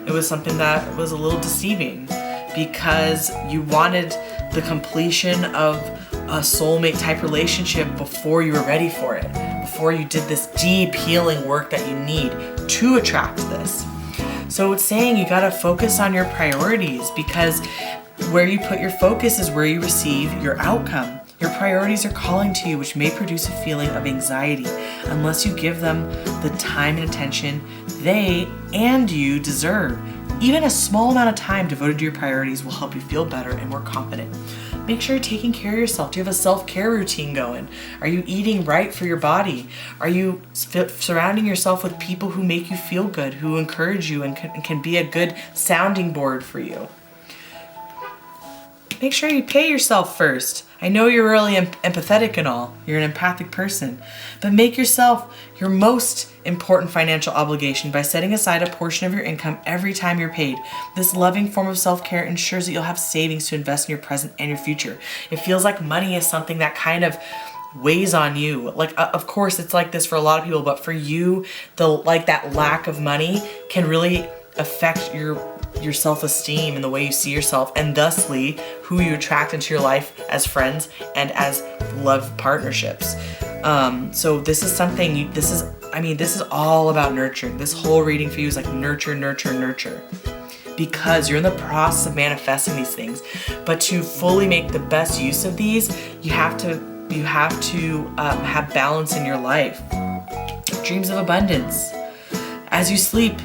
It was something that was a little deceiving because you wanted the completion of a soulmate type relationship before you were ready for it, before you did this deep healing work that you need to attract this. So it's saying you gotta focus on your priorities, because where you put your focus is where you receive your outcome. Your priorities are calling to you, which may produce a feeling of anxiety unless you give them the time and attention they and you deserve. Even a small amount of time devoted to your priorities will help you feel better and more confident. Make sure you're taking care of yourself. Do you have a self-care routine going? Are you eating right for your body? Are you surrounding yourself with people who make you feel good, who encourage you and can be a good sounding board for you? Make sure you pay yourself first. I know you're really empathetic and all. You're an empathic person. But make yourself your most important financial obligation by setting aside a portion of your income every time you're paid. This loving form of self-care ensures that you'll have savings to invest in your present and your future. It feels like money is something that kind of weighs on you. Like, of course, it's like this for a lot of people, but for you, that lack of money can really affect your self-esteem and the way you see yourself, and thusly who you attract into your life as friends and as love partnerships. So this is something this is all about nurturing. This whole reading for you is like nurture, nurture, nurture, because you're in the process of manifesting these things. But to fully make the best use of these, you have to have balance in your life. Dreams of abundance. As you sleep,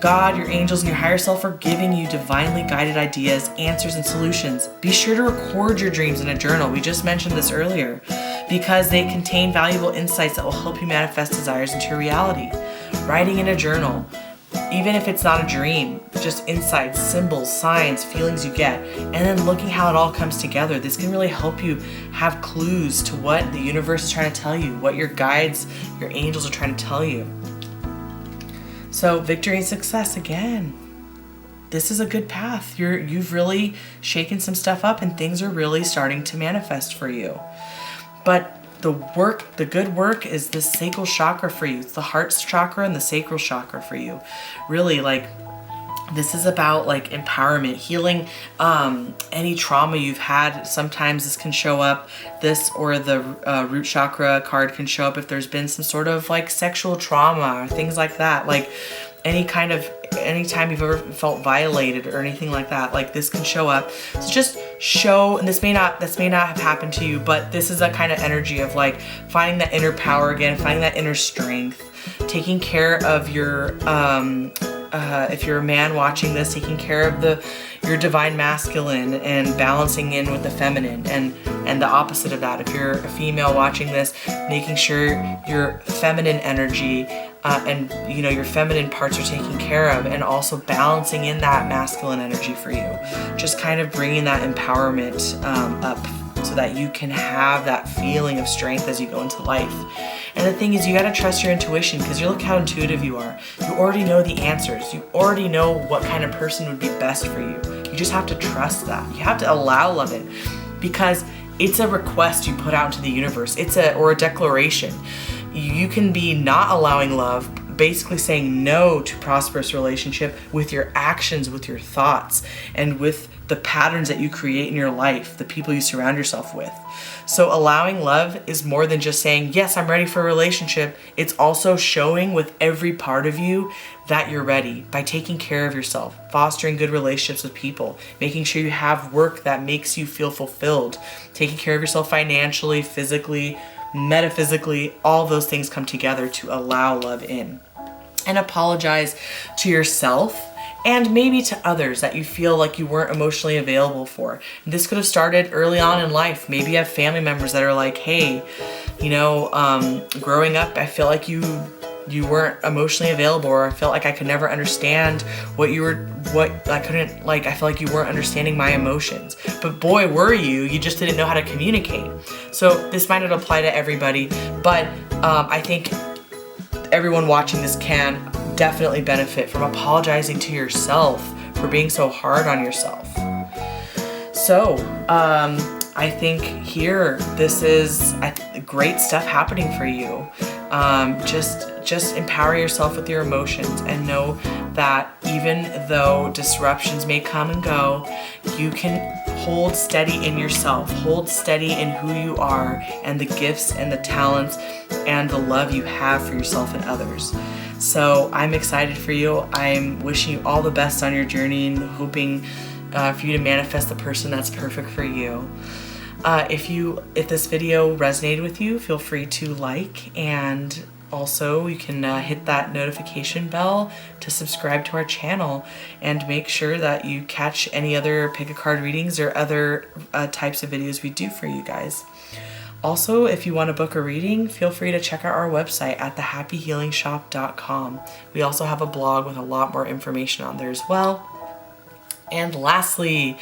God, your angels, and your higher self are giving you divinely guided ideas, answers, and solutions. Be sure to record your dreams in a journal. We just mentioned this earlier, because they contain valuable insights that will help you manifest desires into your reality. Writing in a journal, even if it's not a dream, just insights, symbols, signs, feelings you get, and then looking how it all comes together. This can really help you have clues to what the universe is trying to tell you, what your guides, your angels are trying to tell you. So victory and success again. This is a good path. You've really shaken some stuff up and things are really starting to manifest for you. But the good work is the sacral chakra for you. It's the heart chakra and the sacral chakra for you. Really, like, this is about like empowerment, healing any trauma you've had. Sometimes this can show up, this or the root chakra card can show up if there's been some sort of like sexual trauma or things like that. Like anytime you've ever felt violated or anything like that, like this can show up. So just show, and this may not have happened to you, but this is that kind of energy of like finding that inner power again, finding that inner strength, taking care of your if you're a man watching this, taking care of your divine masculine and balancing in with the feminine, and the opposite of that. If you're a female watching this, making sure your feminine energy and your feminine parts are taken care of, and also balancing in that masculine energy for you. Just kind of bringing that empowerment up so that you can have that feeling of strength as you go into life. And the thing is, you gotta trust your intuition, because look how intuitive you are. You already know the answers. You already know what kind of person would be best for you. You just have to trust that. You have to allow love in, because it's a request you put out into the universe. Or a declaration. You can be not allowing love, basically saying no to prosperous relationship with your actions, with your thoughts, and with the patterns that you create in your life, the people you surround yourself with. So allowing love is more than just saying, yes, I'm ready for a relationship. It's also showing with every part of you that you're ready by taking care of yourself, fostering good relationships with people, making sure you have work that makes you feel fulfilled, taking care of yourself financially, physically, metaphysically. All those things come together to allow love in. And apologize to yourself and maybe to others that you feel like you weren't emotionally available for. This could have started early on in life. Maybe you have family members that are like, hey, growing up, I feel like you weren't emotionally available, or I felt like I could never understand what you I feel like you weren't understanding my emotions. But boy, were you. You just didn't know how to communicate. So this might not apply to everybody, but I think everyone watching this can definitely benefit from apologizing to yourself for being so hard on yourself. So, I think here, this is great stuff happening for you. Just empower yourself with your emotions and know that even though disruptions may come and go, you can hold steady in yourself, hold steady in who you are and the gifts and the talents and the love you have for yourself and others. So I'm excited for you. I'm wishing you all the best on your journey and hoping for you to manifest the person that's perfect for you. If this video resonated with you, feel free to like, and also you can hit that notification bell to subscribe to our channel and make sure that you catch any other pick a card readings or other types of videos we do for you guys. Also, if you want to book a reading, feel free to check out our website at thehappyhealingshop.com. We also have a blog with a lot more information on there as well. And lastly,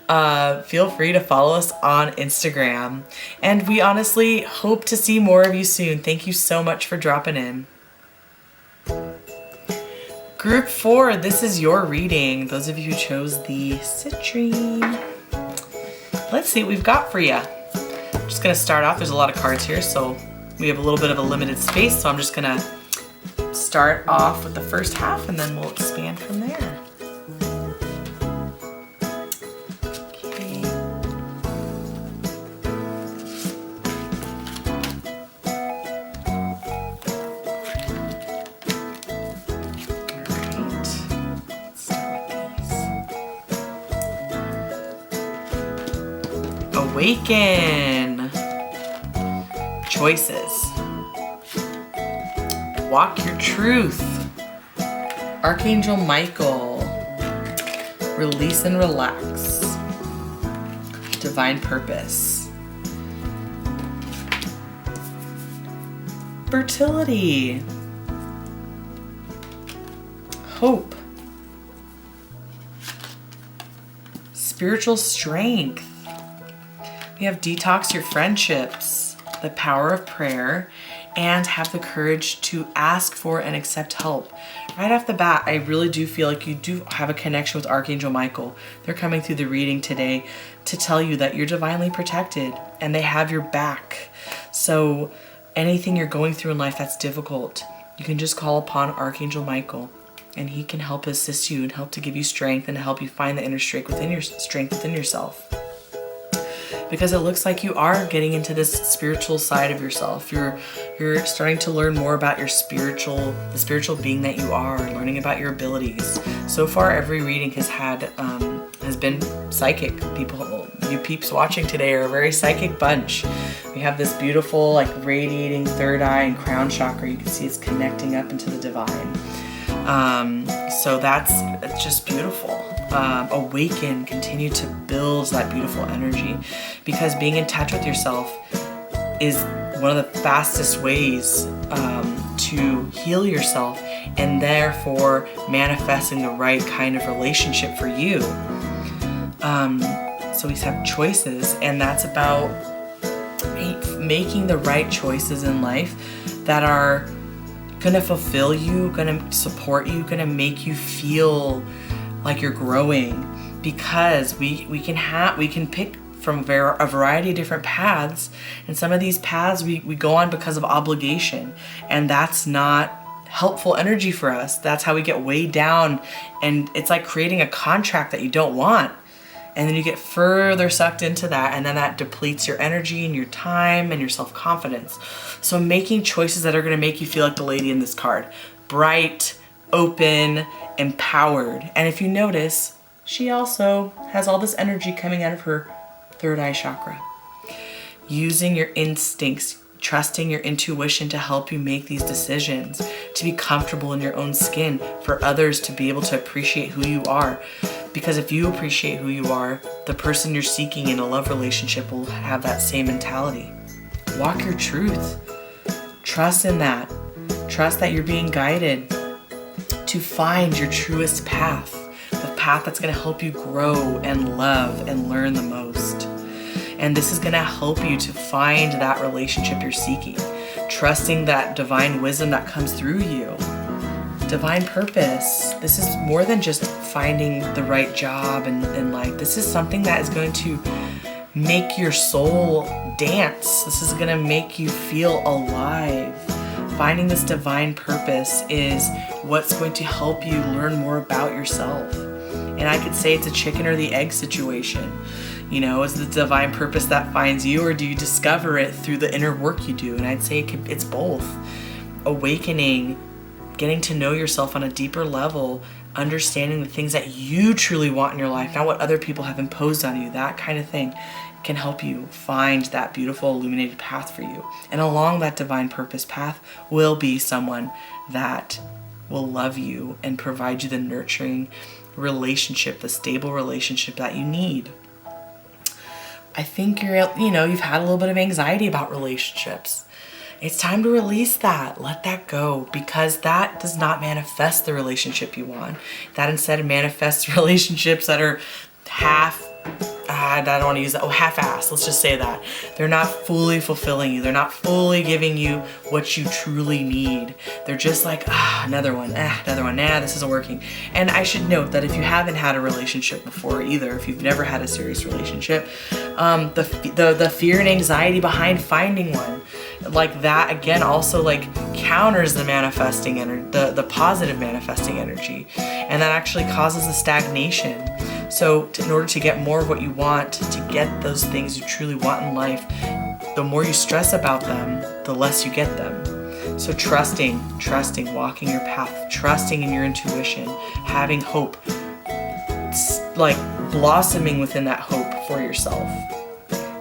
feel free to follow us on Instagram. And we honestly hope to see more of you soon. Thank you so much for dropping in. Group 4, this is your reading. Those of you who chose the Citrine. Let's see what we've got for you. I'm just going to start off. There's a lot of cards here, so we have a little bit of a limited space. So I'm just going to start off with the first half, and then we'll expand from there. Awaken. Choices. Walk your truth. Archangel Michael. Release and relax. Divine purpose. Fertility. Hope. Spiritual strength. We have detox your friendships, the power of prayer, and have the courage to ask for and accept help. Right off the bat, I really do feel like you do have a connection with Archangel Michael. They're coming through the reading today to tell you that you're divinely protected and they have your back. So anything you're going through in life that's difficult, you can just call upon Archangel Michael, and he can help assist you and help to give you strength and help you find the inner strength within yourself. Because it looks like you are getting into this spiritual side of yourself. You're starting to learn more about the spiritual being that you are, learning about your abilities. So far, every reading has been psychic. You peeps watching today are a very psychic bunch. We have this beautiful, like, radiating third eye and crown chakra. You can see it's connecting up into the divine. So it's just beautiful. Awaken, continue to build that beautiful energy, because being in touch with yourself is one of the fastest ways to heal yourself and therefore manifesting the right kind of relationship for you. So we have choices, and that's about making the right choices in life that are gonna fulfill you, gonna support you, gonna make you feel like you're growing, because we can pick from a variety of different paths, and some of these paths we go on because of obligation, and that's not helpful energy for us. That's how we get weighed down, and it's like creating a contract that you don't want, and then you get further sucked into that, and then that depletes your energy and your time and your self-confidence. So making choices that are going to make you feel like the lady in this card, bright, open, empowered. And if you notice, she also has all this energy coming out of her third eye chakra. Using your instincts, trusting your intuition to help you make these decisions, to be comfortable in your own skin, for others to be able to appreciate who you are. Because if you appreciate who you are, the person you're seeking in a love relationship will have that same mentality. Walk your truth. Trust in that. Trust that you're being guided to find your truest path, the path that's going to help you grow and love and learn the most. And this is going to help you to find that relationship you're seeking, trusting that divine wisdom that comes through you. Divine purpose. This is more than just finding the right job in life. This is something that is going to make your soul dance. This is going to make you feel alive. Finding this divine purpose is what's going to help you learn more about yourself. And I could say it's a chicken or the egg situation. You know, is the divine purpose that finds you, or do you discover it through the inner work you do? And I'd say it's both. Awakening, getting to know yourself on a deeper level, understanding the things that you truly want in your life, not what other people have imposed on you, that kind of thing can help you find that beautiful illuminated path for you. And along that divine purpose path will be someone that will love you and provide you the nurturing relationship, the stable relationship that you need. I think you've had a little bit of anxiety about relationships. It's time to release that. Let that go, because that does not manifest the relationship you want. That instead manifests relationships that are I don't want to use that. Half-assed. Let's just say that. They're not fully fulfilling you. They're not fully giving you what you truly need. They're just like, another one. Nah, this isn't working. And I should note that if you haven't had a relationship before either, if you've never had a serious relationship, the fear and anxiety behind finding one, like that again also like counters the manifesting energy, the positive manifesting energy, and that actually causes a stagnation. So in order to get more of what you want, to get those things you truly want in life, the more you stress about them, the less you get them. So trusting, walking your path, trusting in your intuition, having hope, like blossoming within that hope for yourself.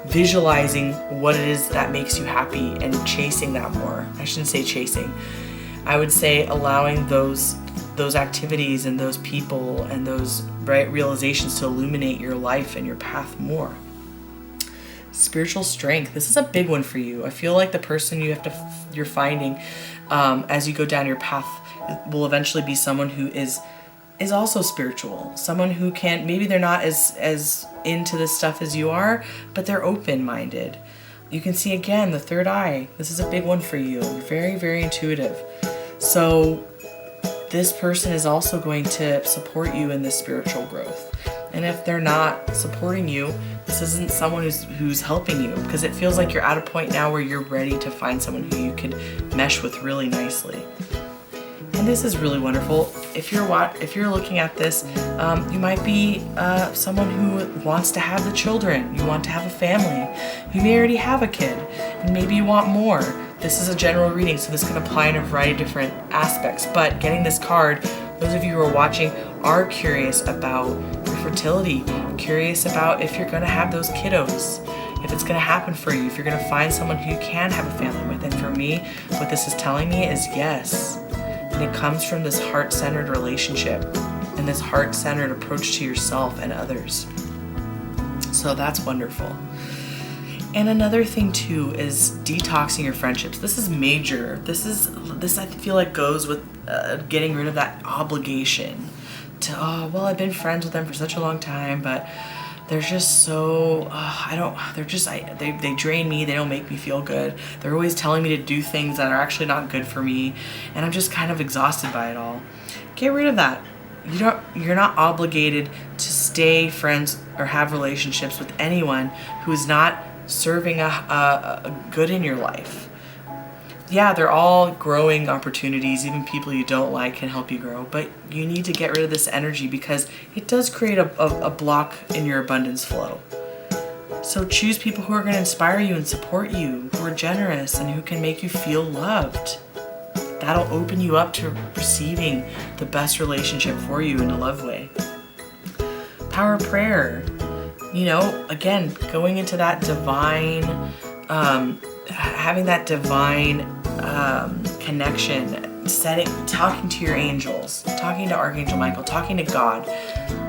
Visualizing what it is that makes you happy and chasing that more. I shouldn't say chasing. I would say allowing those activities and those people and those bright realizations to illuminate your life and your path more. Spiritual strength. This is a big one for you. I feel like the person you're finding as you go down your path will eventually be someone who is also spiritual. Someone who maybe they're not as into this stuff as you are, but they're open-minded. You can see again the third eye. This is a big one for you. You're very, very intuitive. So this person is also going to support you in this spiritual growth. And if they're not supporting you, this isn't someone who's helping you, because it feels like you're at a point now where you're ready to find someone who you could mesh with really nicely. And this is really wonderful. If you're looking at this, you might be someone who wants to have the children. You want to have a family. You may already have a kid, and maybe you want more. This is a general reading, so this can apply in a variety of different aspects. But getting this card, those of you who are watching are curious about your fertility, curious about if you're going to have those kiddos, if it's going to happen for you, if you're going to find someone who you can have a family with. And for me, what this is telling me is yes. And it comes from this heart-centered relationship and this heart-centered approach to yourself and others. So that's wonderful. And another thing too is detoxing your friendships. This is major. This I feel like goes with getting rid of that obligation to, I've been friends with them for such a long time, but they're just so, they drain me. They don't make me feel good. They're always telling me to do things that are actually not good for me, and I'm just kind of exhausted by it all. Get rid of that. You're not obligated to stay friends or have relationships with anyone who is not serving a good in your life. Yeah, they're all growing opportunities. Even people you don't like can help you grow, but you need to get rid of this energy because it does create a block in your abundance flow. So choose people who are going to inspire you and support you, who are generous and who can make you feel loved. That'll open you up to receiving the best relationship for you in a love way. Power of prayer. Again, going into that divine, having that divine connection, talking to your angels, talking to Archangel Michael, talking to God,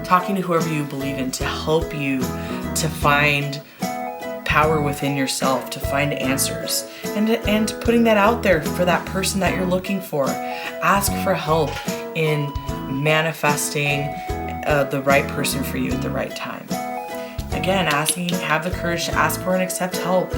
talking to whoever you believe in to help you to find power within yourself, to find answers, and putting that out there for that person that you're looking for. Ask for help in manifesting the right person for you at the right time. Again, have the courage to ask for and accept help.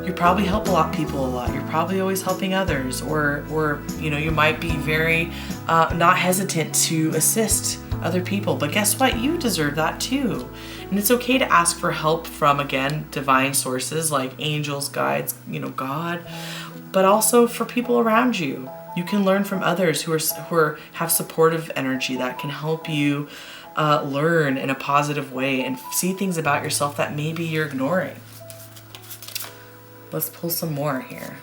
You probably help people a lot. You're probably always helping others, or you might be very not hesitant to assist other people. But guess what? You deserve that too. And it's okay to ask for help from, again, divine sources like angels, guides, God, but also for people around you. You can learn from others who have supportive energy that can help you learn in a positive way and see things about yourself that maybe you're ignoring. Let's pull some more here.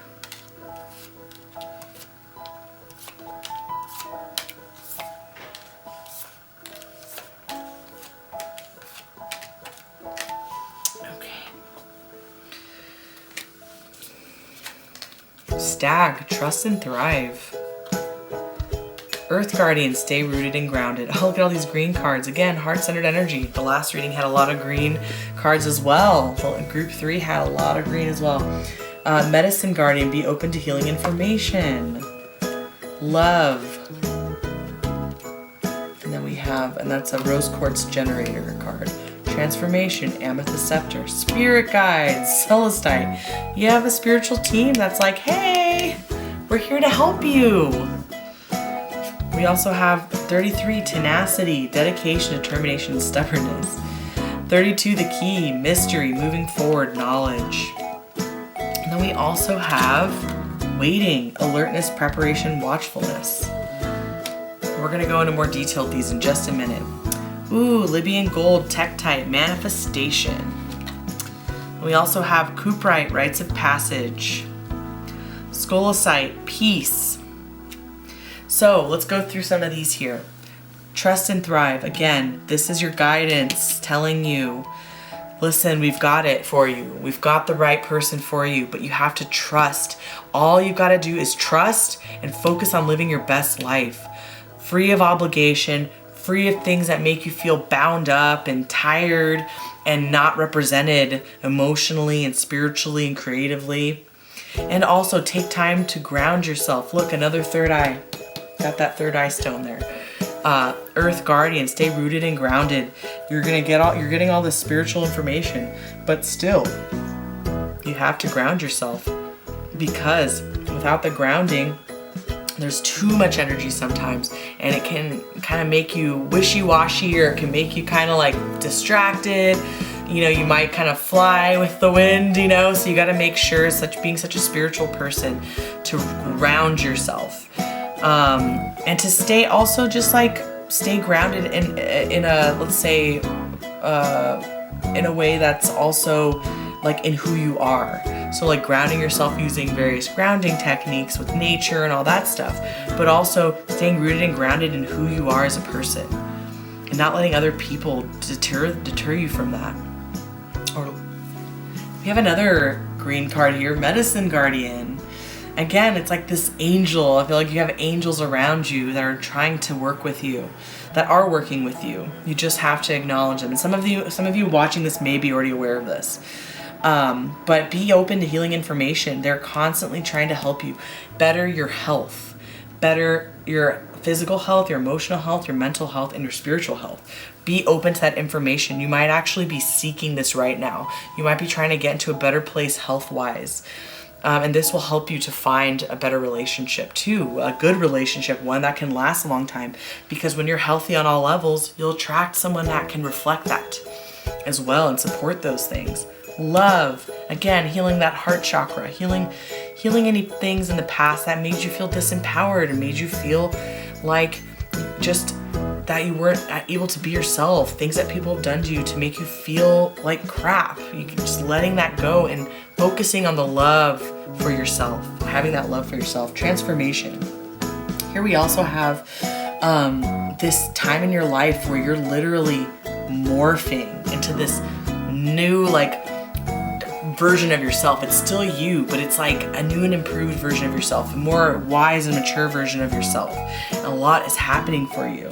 Stag, trust and thrive. Earth Guardian, stay rooted and grounded. Oh, look at all these green cards. Again, heart-centered energy. The last reading had a lot of green cards as well. Group 3 had a lot of green as well. Medicine Guardian, be open to healing information. Love. And then we have, and that's a Rose Quartz Generator card. Transformation, Amethyst Scepter, Spirit Guides, Celestite. You have a spiritual team that's like, hey, we're here to help you. We also have 33, Tenacity, Dedication, Determination, and Stubbornness. 32, The Key, Mystery, Moving Forward, Knowledge. And then we also have Waiting, Alertness, Preparation, Watchfulness. We're going to go into more detail with these in just a minute. Ooh, Libyan Gold, Tektite, Manifestation. We also have Cuprite, Rites of Passage. Scolecite, Peace. So let's go through some of these here. Trust and thrive. Again, this is your guidance telling you, listen, we've got it for you. We've got the right person for you, but you have to trust. All you got to do is trust and focus on living your best life. Free of obligation, free of things that make you feel bound up and tired and not represented emotionally and spiritually and creatively. And also take time to ground yourself. Look, another third eye. Got that third eye stone there. Earth Guardian, stay rooted and grounded. You're getting all this spiritual information, but still, you have to ground yourself, because without the grounding, there's too much energy sometimes, and it can kind of make you wishy-washy, or it can make you kind of like distracted. You might kind of fly with the wind, so you got to make sure, being such a spiritual person, to ground yourself. And to stay also just like stay grounded in a, let's say, in a way that's also like in who you are. So like grounding yourself using various grounding techniques with nature and all that stuff, but also staying rooted and grounded in who you are as a person and not letting other people deter you from that. Or we have another green card here, Medicine Guardian. Again, it's like this angel. I feel like you have angels around you that are trying to work with you, that are working with you. You just have to acknowledge them. And some of you watching this may be already aware of this. But be open to healing information. They're constantly trying to help you better your health, better your physical health, your emotional health, your mental health, and your spiritual health. Be open to that information. You might actually be seeking this right now. You might be trying to get into a better place health-wise. And this will help you to find a better relationship too, a good relationship, one that can last a long time. Because when you're healthy on all levels, you'll attract someone that can reflect that as well and support those things. Love, again, healing that heart chakra, healing any things in the past that made you feel disempowered and made you feel like just that you weren't able to be yourself, things that people have done to you to make you feel like crap. You can just letting that go and focusing on the love for yourself, having that love for yourself. Transformation. Here we also have this time in your life where you're literally morphing into this new version of yourself. It's still you, but it's like a new and improved version of yourself, a more wise and mature version of yourself. And a lot is happening for you.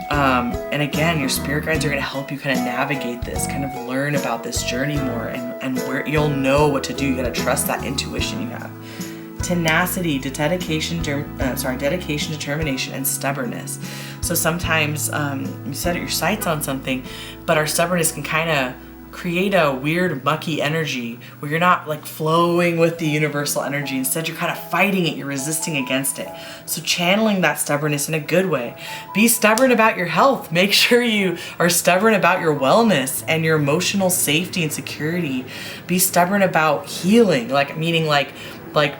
And again, your spirit guides are going to help you kind of navigate this, kind of learn about this journey more, and where you'll know what to do. You got to trust that intuition you have. tenacity, dedication, determination, and stubbornness. So sometimes you set your sights on something, but our stubbornness can kind of create a weird mucky energy where you're not like flowing with the universal energy. Instead, you're kind of fighting it, you're resisting against it. So channeling that stubbornness in a good way. Be stubborn about your health. Make sure you are stubborn about your wellness and your emotional safety and security. Be stubborn about healing, meaning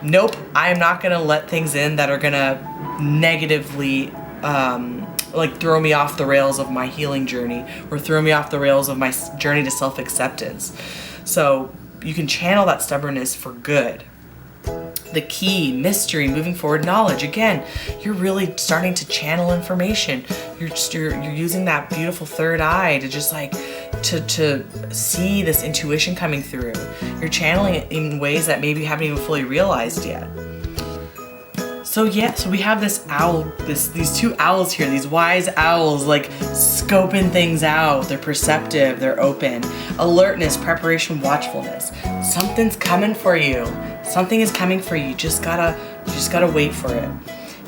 nope, I am not gonna let things in that are gonna negatively throw me off the rails of my healing journey or throw me off the rails of my journey to self-acceptance. So you can channel that stubbornness for good. The key, mystery, moving forward, knowledge. Again, you're really starting to channel information. You're using that beautiful third eye to just to see this intuition coming through. You're channeling it in ways that maybe you haven't even fully realized yet. So we have this owl, these two owls here, these wise owls, scoping things out. They're perceptive, they're open. Alertness, preparation, watchfulness. Something's coming for you. Something is coming for you. You just gotta wait for it.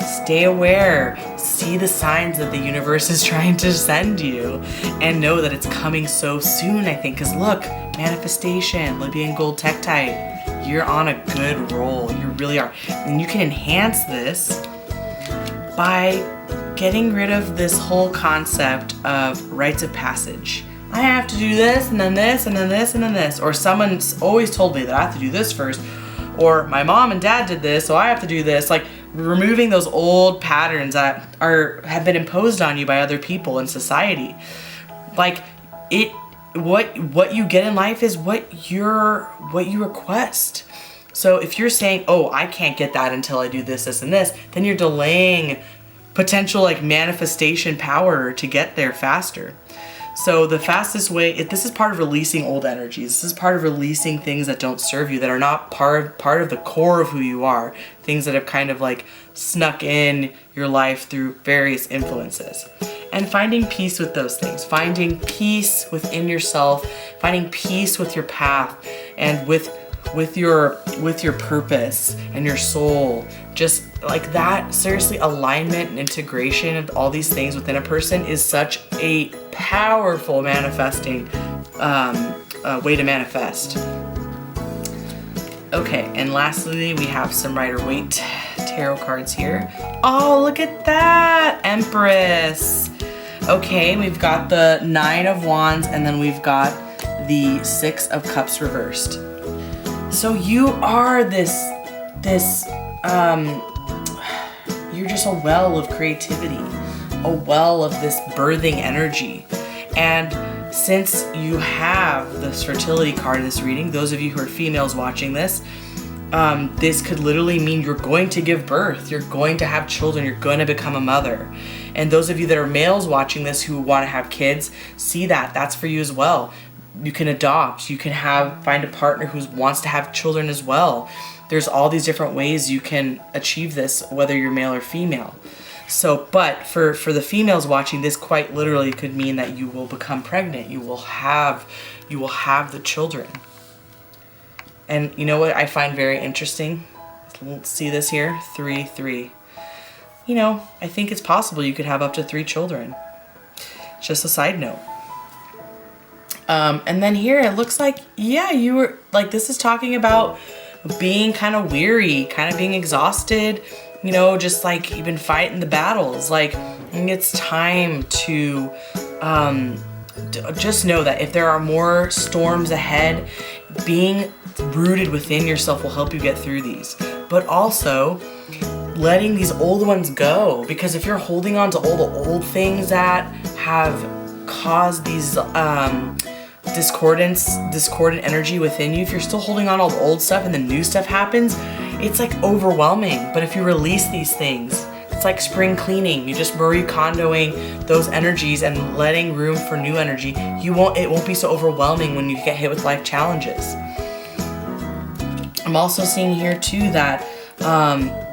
Stay aware. See the signs that the universe is trying to send you, and know that it's coming so soon, I think. Because look, manifestation, Libyan gold tektite. You're on a good roll. You really are. And you can enhance this by getting rid of this whole concept of rites of passage. I have to do this, and then this, and then this, and then this. Or someone's always told me that I have to do this first. Or my mom and dad did this, so I have to do this. Removing those old patterns that have been imposed on you by other people in society. What you get in life is what you request. So if you're saying, oh, I can't get that until I do this, this, and this, then you're delaying potential manifestation power to get there faster. So the fastest way, this is part of releasing old energies. This is part of releasing things that don't serve you, that are not part of the core of who you are. Things that have kind of snuck in your life through various influences. And finding peace with those things. Finding peace within yourself. Finding peace with your path and with your purpose and your soul. Just that, seriously, alignment and integration of all these things within a person is such a powerful manifesting way to manifest. Okay, and lastly, we have some Rider-Waite tarot cards here. Oh, look at that! Empress! Okay, we've got the 9 of Wands, and then we've got the 6 of Cups reversed. So you are you're just a well of creativity, a well of this birthing energy. And since you have this fertility card in this reading, those of you who are females watching this, this could literally mean you're going to give birth, you're going to have children, you're going to become a mother. And those of you that are males watching this who want to have kids, see that's for you as well. You can adopt, you can find a partner who wants to have children as well. There's all these different ways you can achieve this, whether you're male or female. So, but for the females watching, this quite literally could mean that you will become pregnant. You will have the children. And you know what I find very interesting? Let's see this here, 3, 3. I think it's possible you could have up to 3 children. Just a side note. And then here it looks like, you were this is talking about being kind of weary, kind of being exhausted, just you've been fighting the battles. It's time to just know that if there are more storms ahead, being rooted within yourself will help you get through these. But also letting these old ones go, because if you're holding on to all the old things that have caused these discordant energy within you, if you're still holding on all the old stuff and the new stuff happens, it's overwhelming. But if you release these things, it's like spring cleaning. You just Marie Kondoing those energies and letting room for new energy. It won't be so overwhelming when you get hit with life challenges. I'm also seeing here too that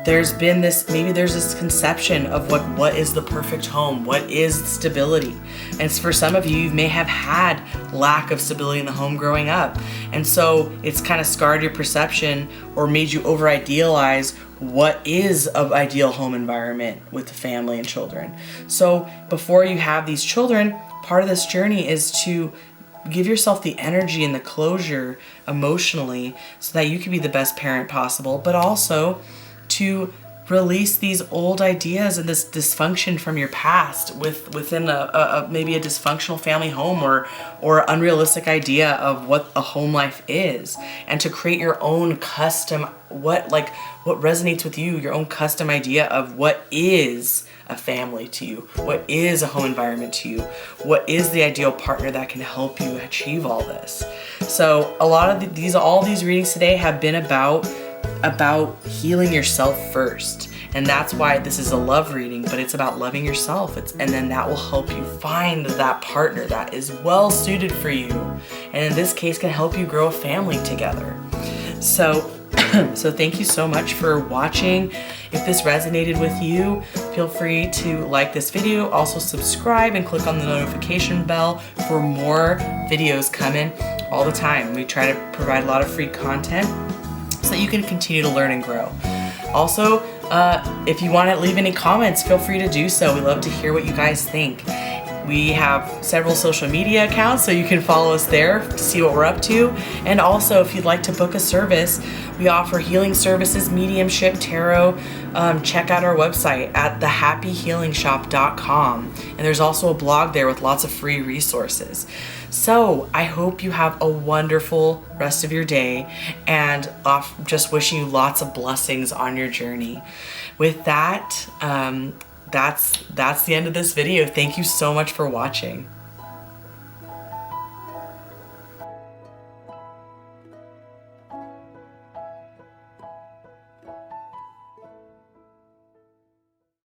there's been this, maybe there's this conception of what is the perfect home, what is stability. And for some of you, you may have had lack of stability in the home growing up. And so it's kind of scarred your perception or made you over idealize what is an ideal home environment with the family and children. So before you have these children, part of this journey is to give yourself the energy and the closure emotionally so that you can be the best parent possible, but also to release these old ideas and this dysfunction from your past within maybe a dysfunctional family home or unrealistic idea of what a home life is, and to create your own custom, what resonates with you, your own custom idea of what is a family to you, what is a home environment to you, what is the ideal partner that can help you achieve all this. So a lot of all these readings today have been about healing yourself first. And that's why this is a love reading, but it's about loving yourself. And then that will help you find that partner that is well suited for you. And in this case, can help you grow a family together. So thank you so much for watching. If this resonated with you, feel free to like this video. Also subscribe and click on the notification bell for more videos coming all the time. We try to provide a lot of free content so that you can continue to learn and grow. Also, if you want to leave any comments, feel free to do so. We love to hear what you guys think. We have several social media accounts, so you can follow us there to see what we're up to. And also, if you'd like to book a service, we offer healing services, mediumship, tarot. Check out our website at thehappyhealingshop.com. And there's also a blog there with lots of free resources. So I hope you have a wonderful rest of your day, and just wishing you lots of blessings on your journey. With that, that's the end of this video. Thank you so much for watching.